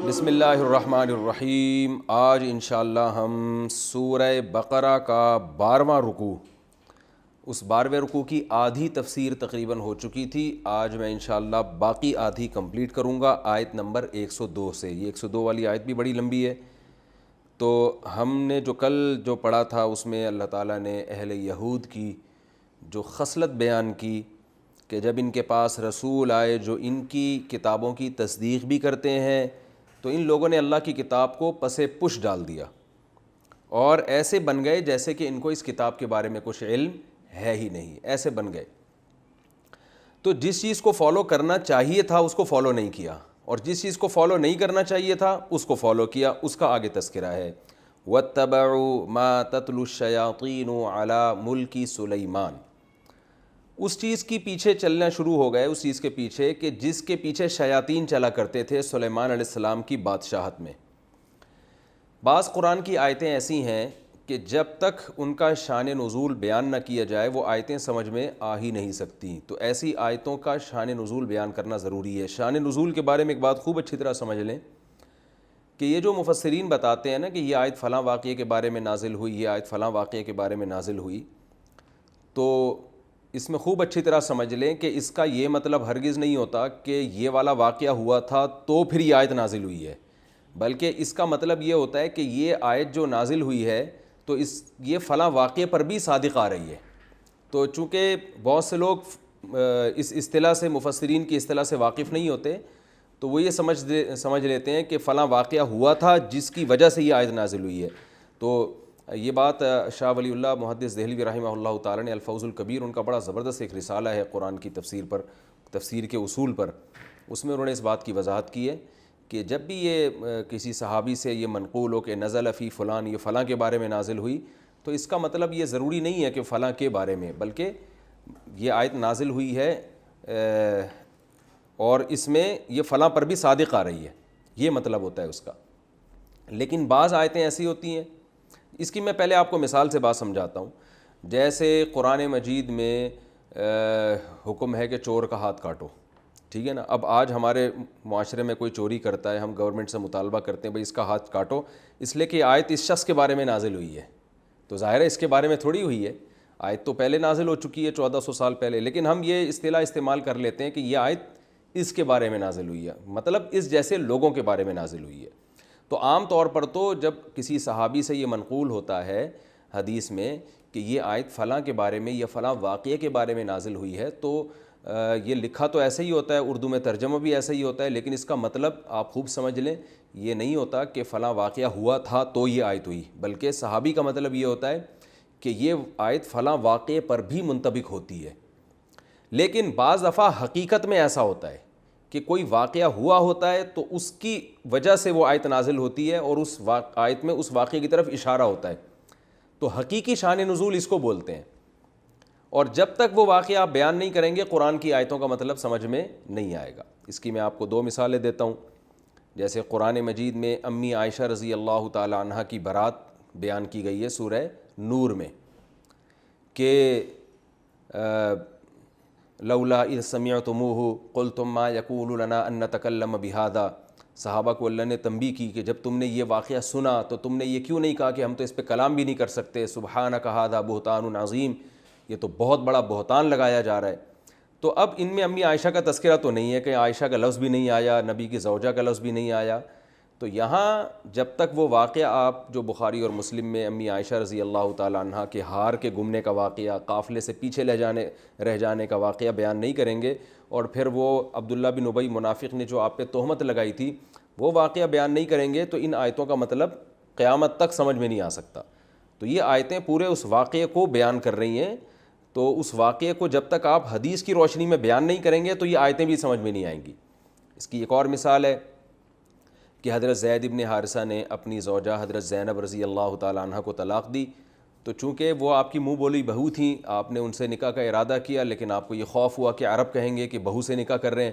بسم اللہ الرحمن الرحیم۔ آج انشاءاللہ ہم سورہ بقرہ کا 12واں رکوع، اس 12ویں رکوع کی آدھی تفسیر تقریباً ہو چکی تھی۔ آج میں انشاءاللہ باقی آدھی کمپلیٹ کروں گا آیت نمبر 102 سے۔ یہ 102 والی آیت بھی بڑی لمبی ہے۔ تو ہم نے کل پڑھا تھا اس میں اللہ تعالیٰ نے اہل یہود کی جو خصلت بیان کی کہ جب ان کے پاس رسول آئے جو ان کی کتابوں کی تصدیق بھی کرتے ہیں تو ان لوگوں نے اللہ کی کتاب کو پس پش ڈال دیا اور ایسے بن گئے جیسے کہ ان کو اس کتاب کے بارے میں کچھ علم ہے ہی نہیں، ایسے بن گئے۔ تو جس چیز کو فالو کرنا چاہیے تھا اس کو فالو نہیں کیا، اور جس چیز کو فالو نہیں کرنا چاہیے تھا اس کو فالو کیا۔ اس کا آگے تذکرہ ہے وَاتَّبَعُوا مَا تَتْلُو الشَّيَاطِينُ عَلَى مُلْكِ سُلَيْمَانَ۔ اس چیز کی پیچھے چلنا شروع ہو گئے، اس چیز کے پیچھے کہ جس کے پیچھے شیاطین چلا کرتے تھے سلیمان علیہ السلام کی بادشاہت میں۔ بعض قرآن کی آیتیں ایسی ہیں کہ جب تک ان کا شان نزول بیان نہ کیا جائے وہ آیتیں سمجھ میں آ ہی نہیں سکتی، تو ایسی آیتوں کا شان نزول بیان کرنا ضروری ہے۔ شان نزول کے بارے میں ایک بات خوب اچھی طرح سمجھ لیں کہ یہ جو مفسرین بتاتے ہیں نا کہ یہ آیت فلاں واقعے کے بارے میں نازل ہوئی، یہ آیت فلاں واقعے کے بارے میں نازل ہوئی، تو اس میں خوب اچھی طرح سمجھ لیں کہ اس کا یہ مطلب ہرگز نہیں ہوتا کہ یہ والا واقعہ ہوا تھا تو پھر یہ آیت نازل ہوئی ہے، بلکہ اس کا مطلب یہ ہوتا ہے کہ یہ آیت جو نازل ہوئی ہے تو یہ فلاں واقعے پر بھی صادق آ رہی ہے۔ تو چونکہ بہت سے لوگ اس اصطلاح سے، مفسرین کی اصطلاح سے واقف نہیں ہوتے، تو وہ یہ سمجھ لیتے ہیں کہ فلاں واقعہ ہوا تھا جس کی وجہ سے یہ آیت نازل ہوئی ہے۔ تو یہ بات شاہ ولی اللہ محدث دہلوی رحمہ اللہ تعالیٰ نے الفوز الکبیر، ان کا بڑا زبردست ایک رسالہ ہے قرآن کی تفسیر پر، تفسیر کے اصول پر، اس میں انہوں نے اس بات کی وضاحت کی ہے کہ جب بھی یہ کسی صحابی سے یہ منقول ہو کہ نزل فی فلان، یہ فلاں کے بارے میں نازل ہوئی، تو اس کا مطلب یہ ضروری نہیں ہے کہ فلاں کے بارے میں، بلکہ یہ آیت نازل ہوئی ہے اور اس میں یہ فلاں پر بھی صادق آ رہی ہے، یہ مطلب ہوتا ہے اس کا۔ لیکن بعض آیتیں ایسی ہوتی ہیں، اس کی میں پہلے آپ کو مثال سے بات سمجھاتا ہوں۔ جیسے قرآن مجید میں حکم ہے کہ چور کا ہاتھ کاٹو، ٹھیک ہے نا۔ اب آج ہمارے معاشرے میں کوئی چوری کرتا ہے، ہم گورنمنٹ سے مطالبہ کرتے ہیں بھئی اس کا ہاتھ کاٹو، اس لیے کہ آیت اس شخص کے بارے میں نازل ہوئی ہے، تو ظاہر ہے اس کے بارے میں تھوڑی ہوئی ہے، آیت تو پہلے نازل ہو چکی ہے 1400 سال پہلے، لیکن ہم یہ اصطلاح استعمال کر لیتے ہیں کہ یہ آیت اس کے بارے میں نازل ہوئی ہے، مطلب اس جیسے لوگوں کے بارے میں نازل ہوئی ہے۔ تو عام طور پر تو جب کسی صحابی سے یہ منقول ہوتا ہے حدیث میں کہ یہ آیت فلاں کے بارے میں یا فلاں واقعے کے بارے میں نازل ہوئی ہے، تو یہ لکھا تو ایسا ہی ہوتا ہے، اردو میں ترجمہ بھی ایسا ہی ہوتا ہے، لیکن اس کا مطلب آپ خوب سمجھ لیں، یہ نہیں ہوتا کہ فلاں واقعہ ہوا تھا تو یہ آیت ہوئی، بلکہ صحابی کا مطلب یہ ہوتا ہے کہ یہ آیت فلاں واقعے پر بھی منطبق ہوتی ہے۔ لیکن بعض دفعہ حقیقت میں ایسا ہوتا ہے کہ کوئی واقعہ ہوا ہوتا ہے تو اس کی وجہ سے وہ آیت نازل ہوتی ہے اور اس آیت میں اس واقعے کی طرف اشارہ ہوتا ہے، تو حقیقی شان نزول اس کو بولتے ہیں۔ اور جب تک وہ واقعہ آپ بیان نہیں کریں گے قرآن کی آیتوں کا مطلب سمجھ میں نہیں آئے گا۔ اس کی میں آپ کو 2 مثالیں دیتا ہوں۔ جیسے قرآن مجید میں امی عائشہ رضی اللہ تعالی عنہ کی برات بیان کی گئی ہے سورہ نور میں کہ لولا اذ سمعتموہ قلتم ما یکون لنا ان نتکلم بہذا، صحابہ کو اللہ نے تنبیہ کی کہ جب تم نے یہ واقعہ سنا تو تم نے یہ کیوں نہیں کہا کہ ہم تو اس پہ کلام بھی نہیں کر سکتے، سبحانک ھذا بہتان عظیم، یہ تو بہت بڑا بہتان لگایا جا رہا ہے۔ تو اب ان میں امی عائشہ کا تذکرہ تو نہیں ہے کہ عائشہ کا لفظ بھی نہیں آیا، نبی کی زوجہ کا لفظ بھی نہیں آیا، تو یہاں جب تک وہ واقعہ آپ جو بخاری اور مسلم میں امی عائشہ رضی اللہ تعالی عنہ کے ہار کے گمنے کا واقعہ، قافلے سے پیچھے رہ جانے کا واقعہ بیان نہیں کریں گے، اور پھر وہ عبداللہ بن ابی منافق نے جو آپ پہ تہمت لگائی تھی وہ واقعہ بیان نہیں کریں گے، تو ان آیتوں کا مطلب قیامت تک سمجھ میں نہیں آ سکتا۔ تو یہ آیتیں پورے اس واقعے کو بیان کر رہی ہیں، تو اس واقعے کو جب تک آپ حدیث کی روشنی میں بیان نہیں کریں گے تو یہ آیتیں بھی سمجھ میں نہیں آئیں گی۔ اس کی ایک اور مثال ہے کہ حضرت زید ابن حارثہ نے اپنی زوجہ حضرت زینب رضی اللہ تعالی عنہ کو طلاق دی، تو چونکہ وہ آپ کی منہ بولی بہو تھیں، آپ نے ان سے نکاح کا ارادہ کیا، لیکن آپ کو یہ خوف ہوا کہ عرب کہیں گے کہ بہو سے نکاح کر رہے ہیں،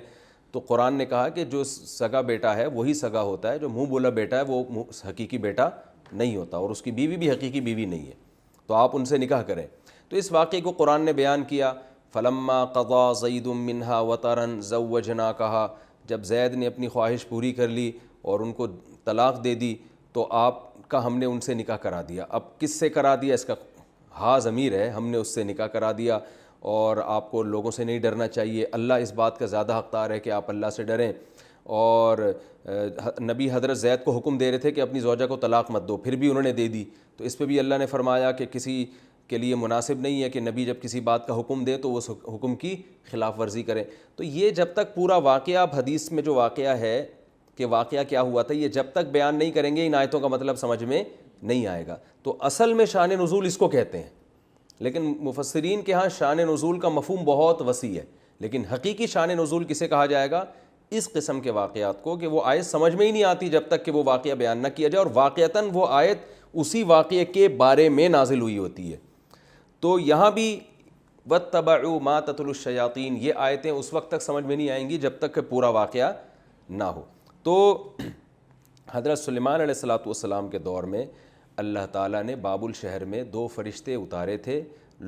تو قرآن نے کہا کہ جو سگا بیٹا ہے وہی سگا ہوتا ہے، جو منہ بولا بیٹا ہے وہ حقیقی بیٹا نہیں ہوتا، اور اس کی بیوی بھی حقیقی بیوی نہیں ہے، تو آپ ان سے نکاح کریں۔ تو اس واقعے کو قرآن نے بیان کیا، فلما قضا زید منہا وطرا زوجناکہا، جب زید نے اپنی خواہش پوری کر لی اور ان کو طلاق دے دی تو آپ کا ہم نے ان سے نکاح کرا دیا۔ اب کس سے کرا دیا، اس کا ہاں ضمیر ہے، ہم نے اس سے نکاح کرا دیا، اور آپ کو لوگوں سے نہیں ڈرنا چاہیے، اللہ اس بات کا زیادہ حقدار ہے کہ آپ اللہ سے ڈریں۔ اور نبی حضرت زید کو حکم دے رہے تھے کہ اپنی زوجہ کو طلاق مت دو، پھر بھی انہوں نے دے دی، تو اس پہ بھی اللہ نے فرمایا کہ کسی کے لیے مناسب نہیں ہے کہ نبی جب کسی بات کا حکم دے تو وہ اس حکم کی خلاف ورزی کرے۔ تو یہ جب تک پورا واقعہ، اب حدیث میں جو واقعہ ہے کہ واقعہ کیا ہوا تھا، یہ جب تک بیان نہیں کریں گے ان آیتوں کا مطلب سمجھ میں نہیں آئے گا۔ تو اصل میں شان نزول اس کو کہتے ہیں، لیکن مفسرین کے ہاں شان نزول کا مفہوم بہت وسیع ہے، لیکن حقیقی شان نزول کسے کہا جائے گا؟ اس قسم کے واقعات کو، کہ وہ آیت سمجھ میں ہی نہیں آتی جب تک کہ وہ واقعہ بیان نہ کیا جائے، اور واقعتاً وہ آیت اسی واقعے کے بارے میں نازل ہوئی ہوتی ہے۔ تو یہاں بھی وَاتَّبَعُوا مَا تَتْلُو الشَّيَاطِينُ، یہ آیتیں اس وقت تک سمجھ میں نہیں آئیں گی جب تک کہ پورا واقعہ نہ ہو۔ تو حضرت سلیمان علیہ السلام کے دور میں اللہ تعالیٰ نے بابل شہر میں 2 فرشتے اتارے تھے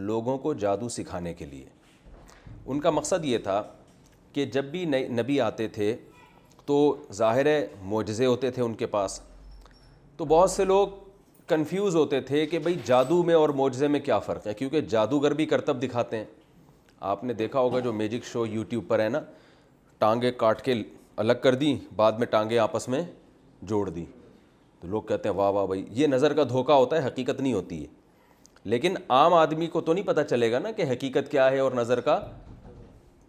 لوگوں کو جادو سکھانے کے لیے۔ ان کا مقصد یہ تھا کہ جب بھی نبی آتے تھے تو ظاہر معجزے ہوتے تھے ان کے پاس، تو بہت سے لوگ کنفیوز ہوتے تھے کہ بھئی جادو میں اور معجزے میں کیا فرق ہے، کیونکہ جادوگر بھی کرتب دکھاتے ہیں۔ آپ نے دیکھا ہوگا جو میجک شو یوٹیوب پر ہے نا، ٹانگیں کاٹ کے الگ کر دیں، بعد میں ٹانگیں آپس میں جوڑ دیں، تو لوگ کہتے ہیں واہ واہ بھائی، یہ نظر کا دھوکہ ہوتا ہے، حقیقت نہیں ہوتی ہے۔ لیکن عام آدمی کو تو نہیں پتہ چلے گا نا کہ حقیقت کیا ہے اور نظر کا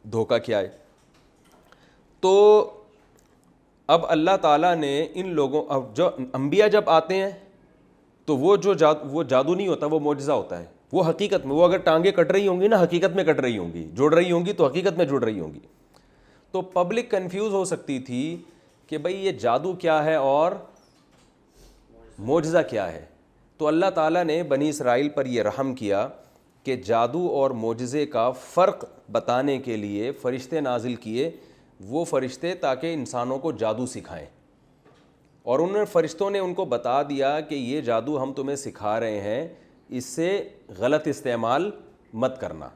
دھوکہ کیا ہے۔ تو اب اللہ تعالیٰ نے ان لوگوں، اب جو انبیاء جب آتے ہیں تو وہ جادو نہیں ہوتا، وہ معجزہ ہوتا ہے، وہ حقیقت میں، وہ اگر ٹانگیں کٹ رہی ہوں گی نا، حقیقت میں کٹ رہی ہوں گی، جوڑ رہی ہوں گی تو حقیقت میں جوڑ رہی ہوں گی۔ تو پبلک کنفیوز ہو سکتی تھی کہ بھئی یہ جادو کیا ہے اور معجزہ کیا ہے۔ تو اللہ تعالیٰ نے بنی اسرائیل پر یہ رحم کیا کہ جادو اور معجزے کا فرق بتانے کے لیے فرشتے نازل کیے، وہ فرشتے تاکہ انسانوں کو جادو سکھائیں، اور ان فرشتوں نے ان کو بتا دیا کہ یہ جادو ہم تمہیں سکھا رہے ہیں، اس سے غلط استعمال مت کرنا،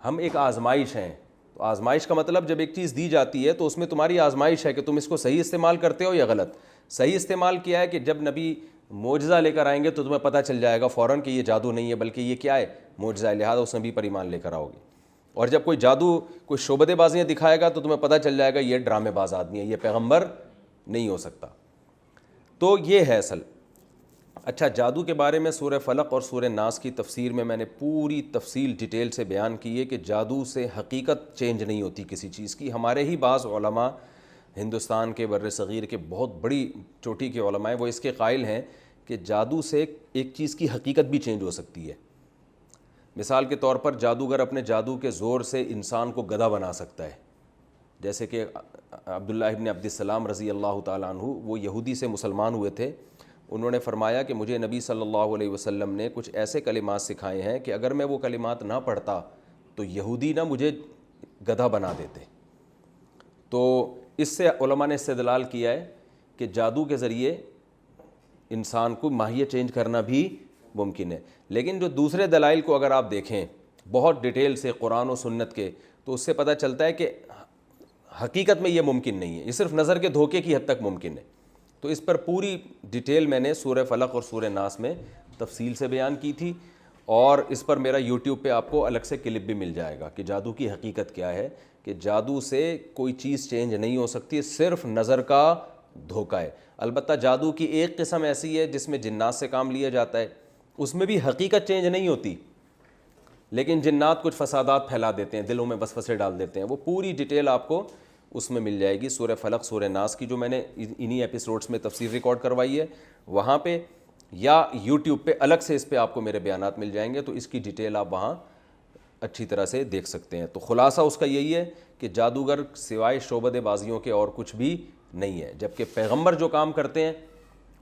ہم ایک آزمائش ہیں۔ تو آزمائش کا مطلب جب ایک چیز دی جاتی ہے تو اس میں تمہاری آزمائش ہے کہ تم اس کو صحیح استعمال کرتے ہو یا غلط۔ صحیح استعمال کیا ہے کہ جب نبی معجزہ لے کر آئیں گے تو تمہیں پتہ چل جائے گا فوراً کہ یہ جادو نہیں ہے بلکہ یہ کیا ہے، معجزہ ہے، لہٰذا اس نبی پر ایمان لے کر آؤ گے۔ اور جب کوئی جادو، کوئی شعبدے بازیاں دکھائے گا تو تمہیں پتہ چل جائے گا یہ ڈرامے باز آدمی ہے، یہ پیغمبر نہیں ہو سکتا۔ تو یہ ہے اصل۔ اچھا، جادو کے بارے میں سورہ فلق اور سورہ ناس کی تفسیر میں نے پوری تفصیل ڈیٹیل سے بیان کی ہے کہ جادو سے حقیقت چینج نہیں ہوتی کسی چیز کی۔ ہمارے ہی بعض علماء ہندوستان کے بر صغیر کے بہت بڑی چوٹی کے علماء ہیں، وہ اس کے قائل ہیں کہ جادو سے ایک چیز کی حقیقت بھی چینج ہو سکتی ہے۔ مثال کے طور پر جادوگر اپنے جادو کے زور سے انسان کو گدھا بنا سکتا ہے، جیسے کہ عبداللہ ابن عبد السلام رضی اللہ تعالیٰ عنہ، وہ یہودی سے مسلمان ہوئے تھے، انہوں نے فرمایا کہ مجھے نبی صلی اللہ علیہ وسلم نے کچھ ایسے کلمات سکھائے ہیں کہ اگر میں وہ کلمات نہ پڑھتا تو یہودی نہ مجھے گدھا بنا دیتے۔ تو اس سے علماء نے استدلال کیا ہے کہ جادو کے ذریعے انسان کو ماہیت چینج کرنا بھی ممکن ہے۔ لیکن جو دوسرے دلائل کو اگر آپ دیکھیں بہت ڈیٹیل سے قرآن و سنت کے، تو اس سے پتہ چلتا ہے کہ حقیقت میں یہ ممکن نہیں ہے، یہ صرف نظر کے دھوکے کی حد تک ممکن ہے۔ تو اس پر پوری ڈیٹیل میں نے سورہ فلق اور سورہ ناس میں تفصیل سے بیان کی تھی، اور اس پر میرا یوٹیوب پہ آپ کو الگ سے کلپ بھی مل جائے گا کہ جادو کی حقیقت کیا ہے، کہ جادو سے کوئی چیز چینج نہیں ہو سکتی، صرف نظر کا دھوکہ ہے۔ البتہ جادو کی ایک قسم ایسی ہے جس میں جنات سے کام لیا جاتا ہے، اس میں بھی حقیقت چینج نہیں ہوتی، لیکن جنات کچھ فسادات پھیلا دیتے ہیں، دلوں میں وسوسے ڈال دیتے ہیں۔ وہ پوری ڈیٹیل آپ کو اس میں مل جائے گی، سورہ فلق سورہ ناس کی، جو میں نے انہی ایپیسوڈز میں تفسیر ریکارڈ کروائی ہے وہاں پہ، یا یوٹیوب پہ الگ سے اس پہ آپ کو میرے بیانات مل جائیں گے، تو اس کی ڈیٹیل آپ وہاں اچھی طرح سے دیکھ سکتے ہیں۔ تو خلاصہ اس کا یہی ہے کہ جادوگر سوائے شعبدے بازیوں کے اور کچھ بھی نہیں ہے، جبکہ پیغمبر جو کام کرتے ہیں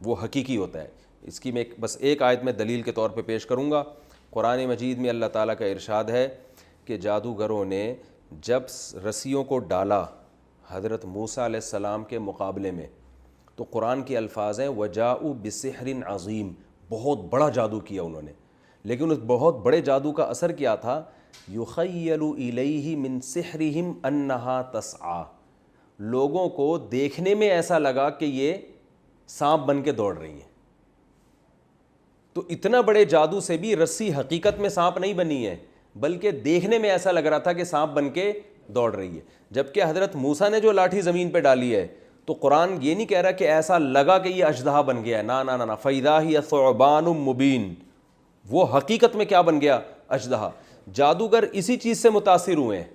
وہ حقیقی ہوتا ہے۔ اس کی میں بس ایک آیت میں دلیل کے طور پہ پیش کروں گا۔ قرآن مجید میں اللہ تعالیٰ کا ارشاد ہے کہ جادوگروں نے جب رسیوں کو ڈالا حضرت موسیٰ علیہ السلام کے مقابلے میں، تو قرآن کے الفاظ ہیں وَجَاءُوا بِسِحْرٍ عَظِيمٍ، بہت بڑا جادو کیا انہوں نے، لیکن اس بہت بڑے جادو کا اثر کیا تھا یخیل الیہ من سحرہم انہا تسعی، لوگوں کو دیکھنے میں ایسا لگا کہ یہ سانپ بن کے دوڑ رہی ہیں. تو اتنا بڑے جادو سے بھی رسی حقیقت میں سانپ نہیں بنی ہے، بلکہ دیکھنے میں ایسا لگ رہا تھا کہ سانپ بن کے دوڑ رہی ہے. جبکہ حضرت موسیٰ نے جو لاٹھی زمین پہ ڈالی ہے تو قرآن یہ نہیں کہہ رہا کہ ایسا لگا کہ یہ اژدہا بن گیا ہے، نا نا نا، فَإِذَا هِيَ ثُعْبَانٌ مُبِينٌ، وہ حقیقت میں کیا بن گیا؟ اژدہا. جادوگر اسی چیز سے متاثر ہوئے ہیں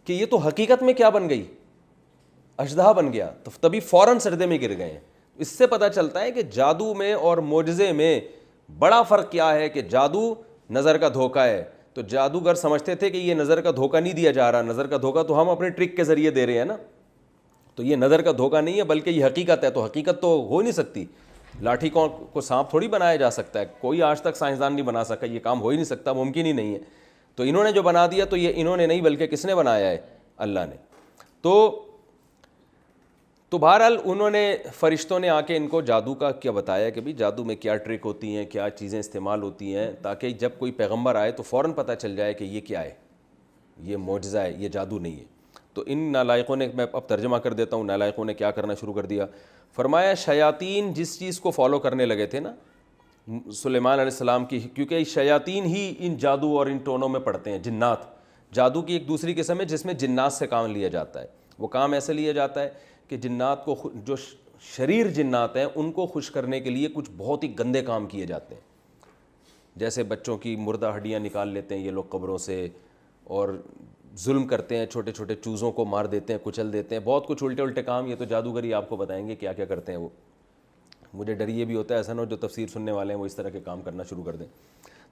کہ یہ تو حقیقت میں کیا بن گئی؟ اژدہا بن گیا، تو تبھی فوراً سجدے میں گر گئے ہیں. اس سے پتہ چلتا ہے کہ جادو میں اور معجزے میں بڑا فرق کیا ہے، کہ جادو نظر کا دھوکہ ہے. تو جادوگر سمجھتے تھے کہ یہ نظر کا دھوکہ نہیں دیا جا رہا، نظر کا دھوکہ تو ہم اپنے ٹرک کے ذریعے دے رہے ہیں نا، تو یہ نظر کا دھوکہ نہیں ہے بلکہ یہ حقیقت ہے. تو حقیقت تو ہو نہیں سکتی، لاٹھی کو سانپ تھوڑی بنایا جا سکتا ہے، کوئی آج تک سائنسدان نہیں بنا سکا، یہ کام ہو ہی نہیں سکتا، ممکن ہی نہیں ہے. تو انہوں نے جو بنا دیا تو یہ انہوں نے نہیں بلکہ کس نے بنایا ہے؟ اللہ نے. تو بہرحال انہوں نے، فرشتوں نے آ کے ان کو جادو کا کیا بتایا کہ بھی جادو میں کیا ٹرک ہوتی ہیں، کیا چیزیں استعمال ہوتی ہیں، تاکہ جب کوئی پیغمبر آئے تو فوراً پتہ چل جائے کہ یہ کیا ہے، یہ معجزہ ہے، یہ جادو نہیں ہے. تو ان نالائقوں نے، میں اب ترجمہ کر دیتا ہوں، نالائقوں نے کیا کرنا شروع کر دیا. فرمایا شیاطین جس چیز کو فالو کرنے لگے تھے نا سلیمان علیہ السلام کی، کیونکہ شیاطین ہی ان جادو اور ان ٹونوں میں پڑتے ہیں. جنات جادو کی ایک دوسری قسم ہے جس میں جنات سے کام لیا جاتا ہے. وہ کام ایسے لیا جاتا ہے کہ جنات کو، جو شریر جنات ہیں ان کو خوش کرنے کے لیے کچھ بہت ہی گندے کام کیے جاتے ہیں. جیسے بچوں کی مردہ ہڈیاں نکال لیتے ہیں یہ لوگ قبروں سے، اور ظلم کرتے ہیں، چھوٹے چھوٹے چوزوں کو مار دیتے ہیں، کچل دیتے ہیں، بہت کچھ الٹے الٹے کام. یہ تو جادوگری آپ کو بتائیں گے کیا کیا کرتے ہیں وہ. مجھے ڈر یہ بھی ہوتا ہے ایسا نہ ہو جو تفسیر سننے والے ہیں وہ اس طرح کے کام کرنا شروع کر دیں.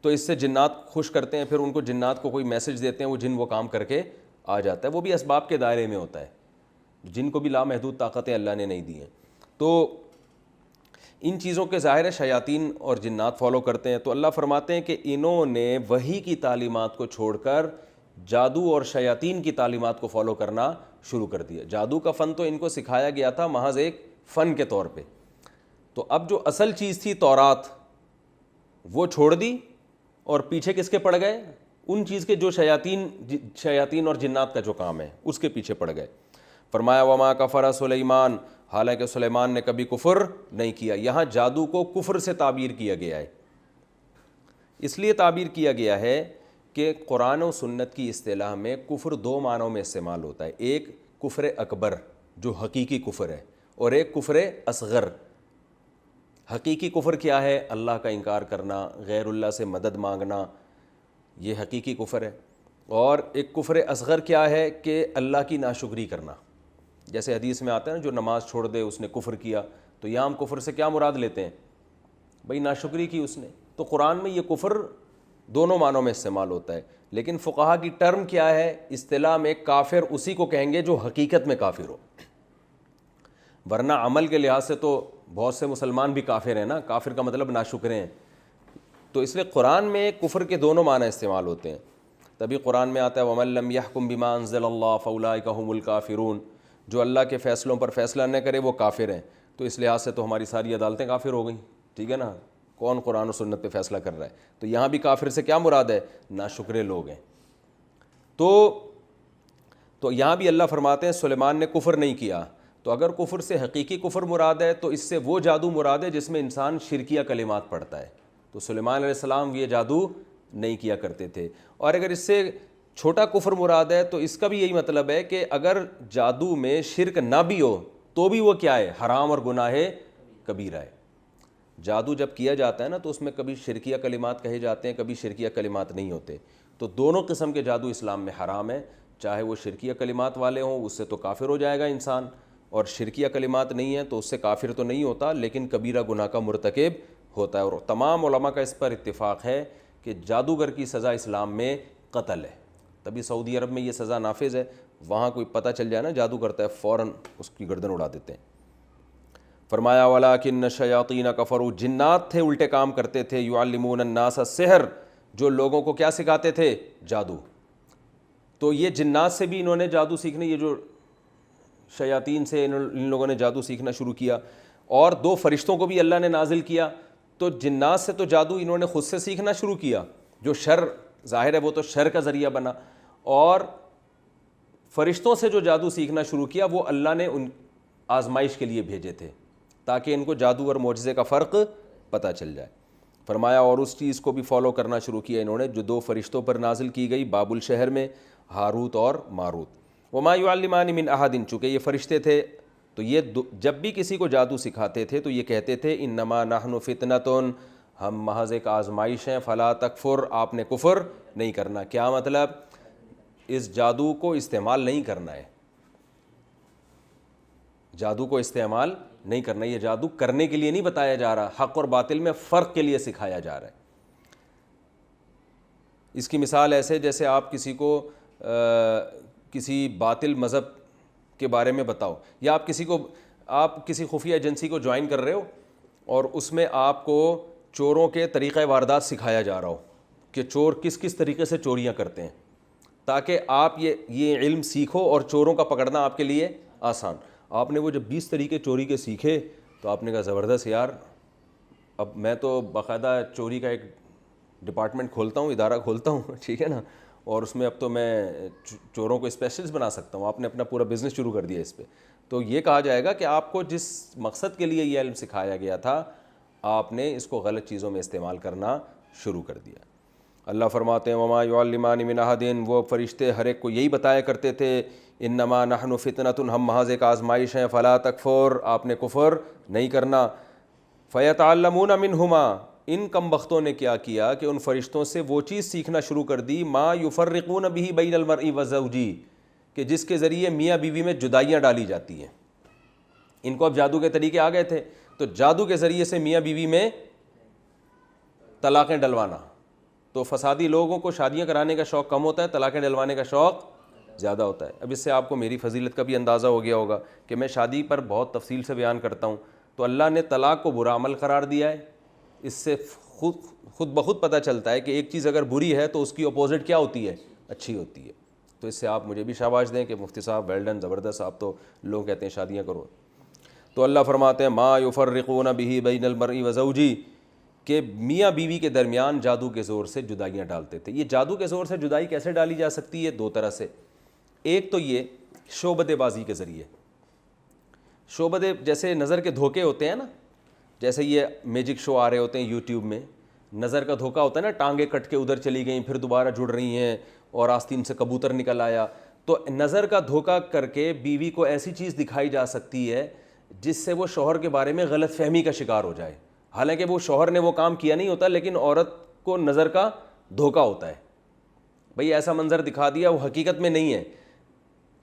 تو اس سے جنات خوش کرتے ہیں، پھر ان کو جنات کو کوئی میسج دیتے ہیں، وہ جن وہ کام کر کے آ جاتا ہے. وہ بھی اسباب کے دائرے میں ہوتا ہے، جن کو بھی لامحدود طاقتیں اللہ نے نہیں دی ہیں. تو ان چیزوں کے ظاہر ہے شیاطین اور جنات فالو کرتے ہیں. تو اللہ فرماتے ہیں کہ انہوں نے وحی کی تعلیمات کو چھوڑ کر جادو اور شیاطین کی تعلیمات کو فالو کرنا شروع کر دیا. جادو کا فن تو ان کو سکھایا گیا تھا محض ایک فن کے طور پہ. تو اب جو اصل چیز تھی تورات وہ چھوڑ دی اور پیچھے کس کے پڑ گئے؟ ان چیز کے جو شیاطین اور جنات کا جو کام ہے اس کے پیچھے پڑ گئے. فرمایا وما کفر سلیمان، حالانکہ سلیمان نے کبھی کفر نہیں کیا. یہاں جادو کو کفر سے تعبیر کیا گیا ہے، اس لیے تعبیر کیا گیا ہے کہ قرآن و سنت کی اصطلاح میں کفر دو معنوں میں استعمال ہوتا ہے. ایک کفر اکبر جو حقیقی کفر ہے، اور ایک کفر اصغر. حقیقی کفر کیا ہے؟ اللہ کا انکار کرنا، غیر اللہ سے مدد مانگنا، یہ حقیقی کفر ہے. اور ایک کفر اصغر کیا ہے؟ کہ اللہ کی ناشکری کرنا. جیسے حدیث میں آتا ہے نا جو نماز چھوڑ دے اس نے کفر کیا. تو یہاں ہم کفر سے کیا مراد لیتے ہیں؟ بھئی ناشکری کی اس نے. تو قرآن میں یہ کفر دونوں معنوں میں استعمال ہوتا ہے، لیکن فقہا کی ٹرم کیا ہے؟ اصطلاح میں کافر اسی کو کہیں گے جو حقیقت میں کافر ہو، ورنہ عمل کے لحاظ سے تو بہت سے مسلمان بھی کافر ہیں نا. کافر کا مطلب ناشکرے ہیں. تو اس لیے قرآن میں کفر کے دونوں معنی استعمال ہوتے ہیں. تبھی قرآن میں آتا ہے وَمَن لَّمْ يَحْكُم بِمَا أَنزَلَ اللَّهُ فَأُولَٰئِكَ هُمُ الْكَافِرُونَ، جو اللہ کے فیصلوں پر فیصلہ نہ کرے وہ کافر ہیں. تو اس لحاظ سے تو ہماری ساری عدالتیں کافر ہو گئیں، ٹھیک ہے نا. کون قرآن و سنت پہ فیصلہ کر رہا ہے؟ تو یہاں بھی کافر سے کیا مراد ہے؟ ناشکرے لوگ ہیں. تو یہاں بھی اللہ فرماتے ہیں سلیمان نے کفر نہیں کیا. تو اگر کفر سے حقیقی کفر مراد ہے تو اس سے وہ جادو مراد ہے جس میں انسان شرکیہ کلمات پڑھتا ہے. تو سلیمان علیہ السلام یہ جادو نہیں کیا کرتے تھے. اور اگر اس سے چھوٹا کفر مراد ہے تو اس کا بھی یہی مطلب ہے کہ اگر جادو میں شرک نہ بھی ہو تو بھی وہ کیا ہے؟ حرام اور گناہ کبیرہ ہے. جادو جب کیا جاتا ہے نا تو اس میں کبھی شرکیہ کلمات کہے جاتے ہیں، کبھی شرکیہ کلمات نہیں ہوتے. تو دونوں قسم کے جادو اسلام میں حرام ہے. چاہے وہ شرکیہ کلمات والے ہوں اس سے تو کافر ہو جائے گا انسان، اور شرکیہ کلمات نہیں ہیں تو اس سے کافر تو نہیں ہوتا لیکن کبیرہ گناہ کا مرتکب ہوتا ہے. اور تمام علماء کا اس پر اتفاق ہے کہ جادوگر کی سزا اسلام میں قتل ہے. تبھی سعودی عرب میں یہ سزا نافذ ہے. وہاں کوئی پتہ چل جائے نا جادو کرتا ہے فوراً اس کی گردن اڑا دیتے ہیں. فرمایا وَلَٰكِنَّ الشَّيَاطِينَ كَفَرُوا، جنات تھے الٹے کام کرتے تھے، يُعَلِّمُونَ النَّاسَ السِّحْرَ، جو لوگوں کو کیا سکھاتے تھے؟ جادو. تو یہ جنات سے بھی انہوں نے جادو سیکھنے، یہ جو شیاطین سے ان لوگوں نے جادو سیکھنا شروع کیا. اور دو فرشتوں کو بھی اللہ نے نازل کیا. تو جنات سے تو جادو انہوں نے خود سے سیکھنا شروع کیا، جو شر ظاہر ہے وہ تو شر کا ذریعہ بنا. اور فرشتوں سے جو جادو سیکھنا شروع کیا وہ اللہ نے ان آزمائش کے لیے بھیجے تھے تاکہ ان کو جادو اور معجزے کا فرق پتہ چل جائے. فرمایا اور اس چیز کو بھی فالو کرنا شروع کیا انہوں نے جو 2 فرشتوں پر نازل کی گئی بابل شہر میں، ہاروت اور ماروت. وما يعلمان من احد، چونکہ یہ فرشتے تھے تو یہ جب بھی کسی کو جادو سکھاتے تھے تو یہ کہتے تھے انما نحن فتنۃ، ہم محض ایک آزمائش ہیں، فلا تکفر، آپ نے کفر نہیں کرنا. کیا مطلب؟ اس جادو کو استعمال نہیں کرنا ہے، جادو کو استعمال نہیں کرنا. یہ جادو کرنے کے لیے نہیں بتایا جا رہا، حق اور باطل میں فرق کے لیے سکھایا جا رہا ہے. اس کی مثال ایسے جیسے آپ کسی کو کسی باطل مذہب کے بارے میں بتاؤ، یا آپ کسی خفیہ ایجنسی کو جوائن کر رہے ہو اور اس میں آپ کو چوروں کے طریقہ واردات سکھایا جا رہا ہو کہ چور کس کس طریقے سے چوریاں کرتے ہیں، تاکہ آپ یہ علم سیکھو اور چوروں کا پکڑنا آپ کے لیے آسان. آپ نے وہ جب 20 طریقے چوری کے سیکھے تو آپ نے کہا زبردست یار، اب میں تو باقاعدہ چوری کا ایک ڈپارٹمنٹ کھولتا ہوں، ادارہ کھولتا ہوں، ٹھیک ہے نا، اور اس میں اب تو میں چوروں کو اسپیشلسٹ بنا سکتا ہوں. آپ نے اپنا پورا بزنس شروع کر دیا اس پہ. تو یہ کہا جائے گا کہ آپ کو جس مقصد کے لیے یہ علم سکھایا گیا تھا آپ نے اس کو غلط چیزوں میں استعمال کرنا شروع کر دیا. اللہ فرماتے ہیں وما يعلمان من احد، وہ فرشتے ہر ایک کو یہی بتایا کرتے تھے انما نحن فتنۃ، ہم محض ایک آزمائش ہیں، فلا تکفر، آپ نے کفر نہیں کرنا. فیتعلمون منہما، ان کم بختوں نے کیا کیا کہ ان فرشتوں سے وہ چیز سیکھنا شروع کر دی ما یفرقون به بین المرء وزوجہ، کہ جس کے ذریعے میاں بیوی میں جدائیاں ڈالی جاتی ہیں. ان کو اب جادو کے طریقے آ گئے تھے تو جادو کے ذریعے سے میاں بیوی میں طلاقیں ڈلوانا. تو فسادی لوگوں کو شادیاں کرانے کا شوق کم ہوتا ہے، طلاقیں ڈلوانے کا شوق زیادہ ہوتا ہے. اب اس سے آپ کو میری فضیلت کا بھی اندازہ ہو گیا ہوگا کہ میں شادی پر بہت تفصیل سے بیان کرتا ہوں. تو اللہ نے طلاق کو برا عمل قرار دیا ہے. اس سے خود بخود پتہ چلتا ہے کہ ایک چیز اگر بری ہے تو اس کی اپوزٹ کیا ہوتی ہے؟ اچھی ہوتی ہے. تو اس سے آپ مجھے بھی شاباش دیں کہ مفتی صاحب ویل ڈن، زبردست، آپ تو لوگ کہتے ہیں شادیاں کرو. تو اللہ فرماتے ہیں ما یفرقون به بین المرء وزوجہ، کہ میاں بیوی کے درمیان جادو کے زور سے جدائیاں ڈالتے تھے. یہ جادو کے زور سے جدائی کیسے ڈالی جا سکتی ہے؟ 2 طرح سے. ایک تو یہ شعبدے بازی کے ذریعے. شعبدے جیسے نظر کے دھوکے ہوتے ہیں نا، جیسے یہ میجک شو آ رہے ہوتے ہیں یوٹیوب میں، نظر کا دھوکا ہوتا ہے نا، ٹانگیں کٹ کے ادھر چلی گئیں پھر دوبارہ جڑ رہی ہیں اور آستین سے کبوتر نکل آیا. تو نظر کا دھوکا کر کے بیوی کو ایسی چیز دکھائی جا سکتی ہے جس سے وہ شوہر کے بارے میں غلط فہمی کا شکار ہو جائے. حالانکہ وہ شوہر نے وہ کام کیا نہیں ہوتا، لیکن عورت کو نظر کا دھوکا ہوتا ہے. بھئی ایسا منظر دکھا دیا وہ حقیقت میں نہیں ہے،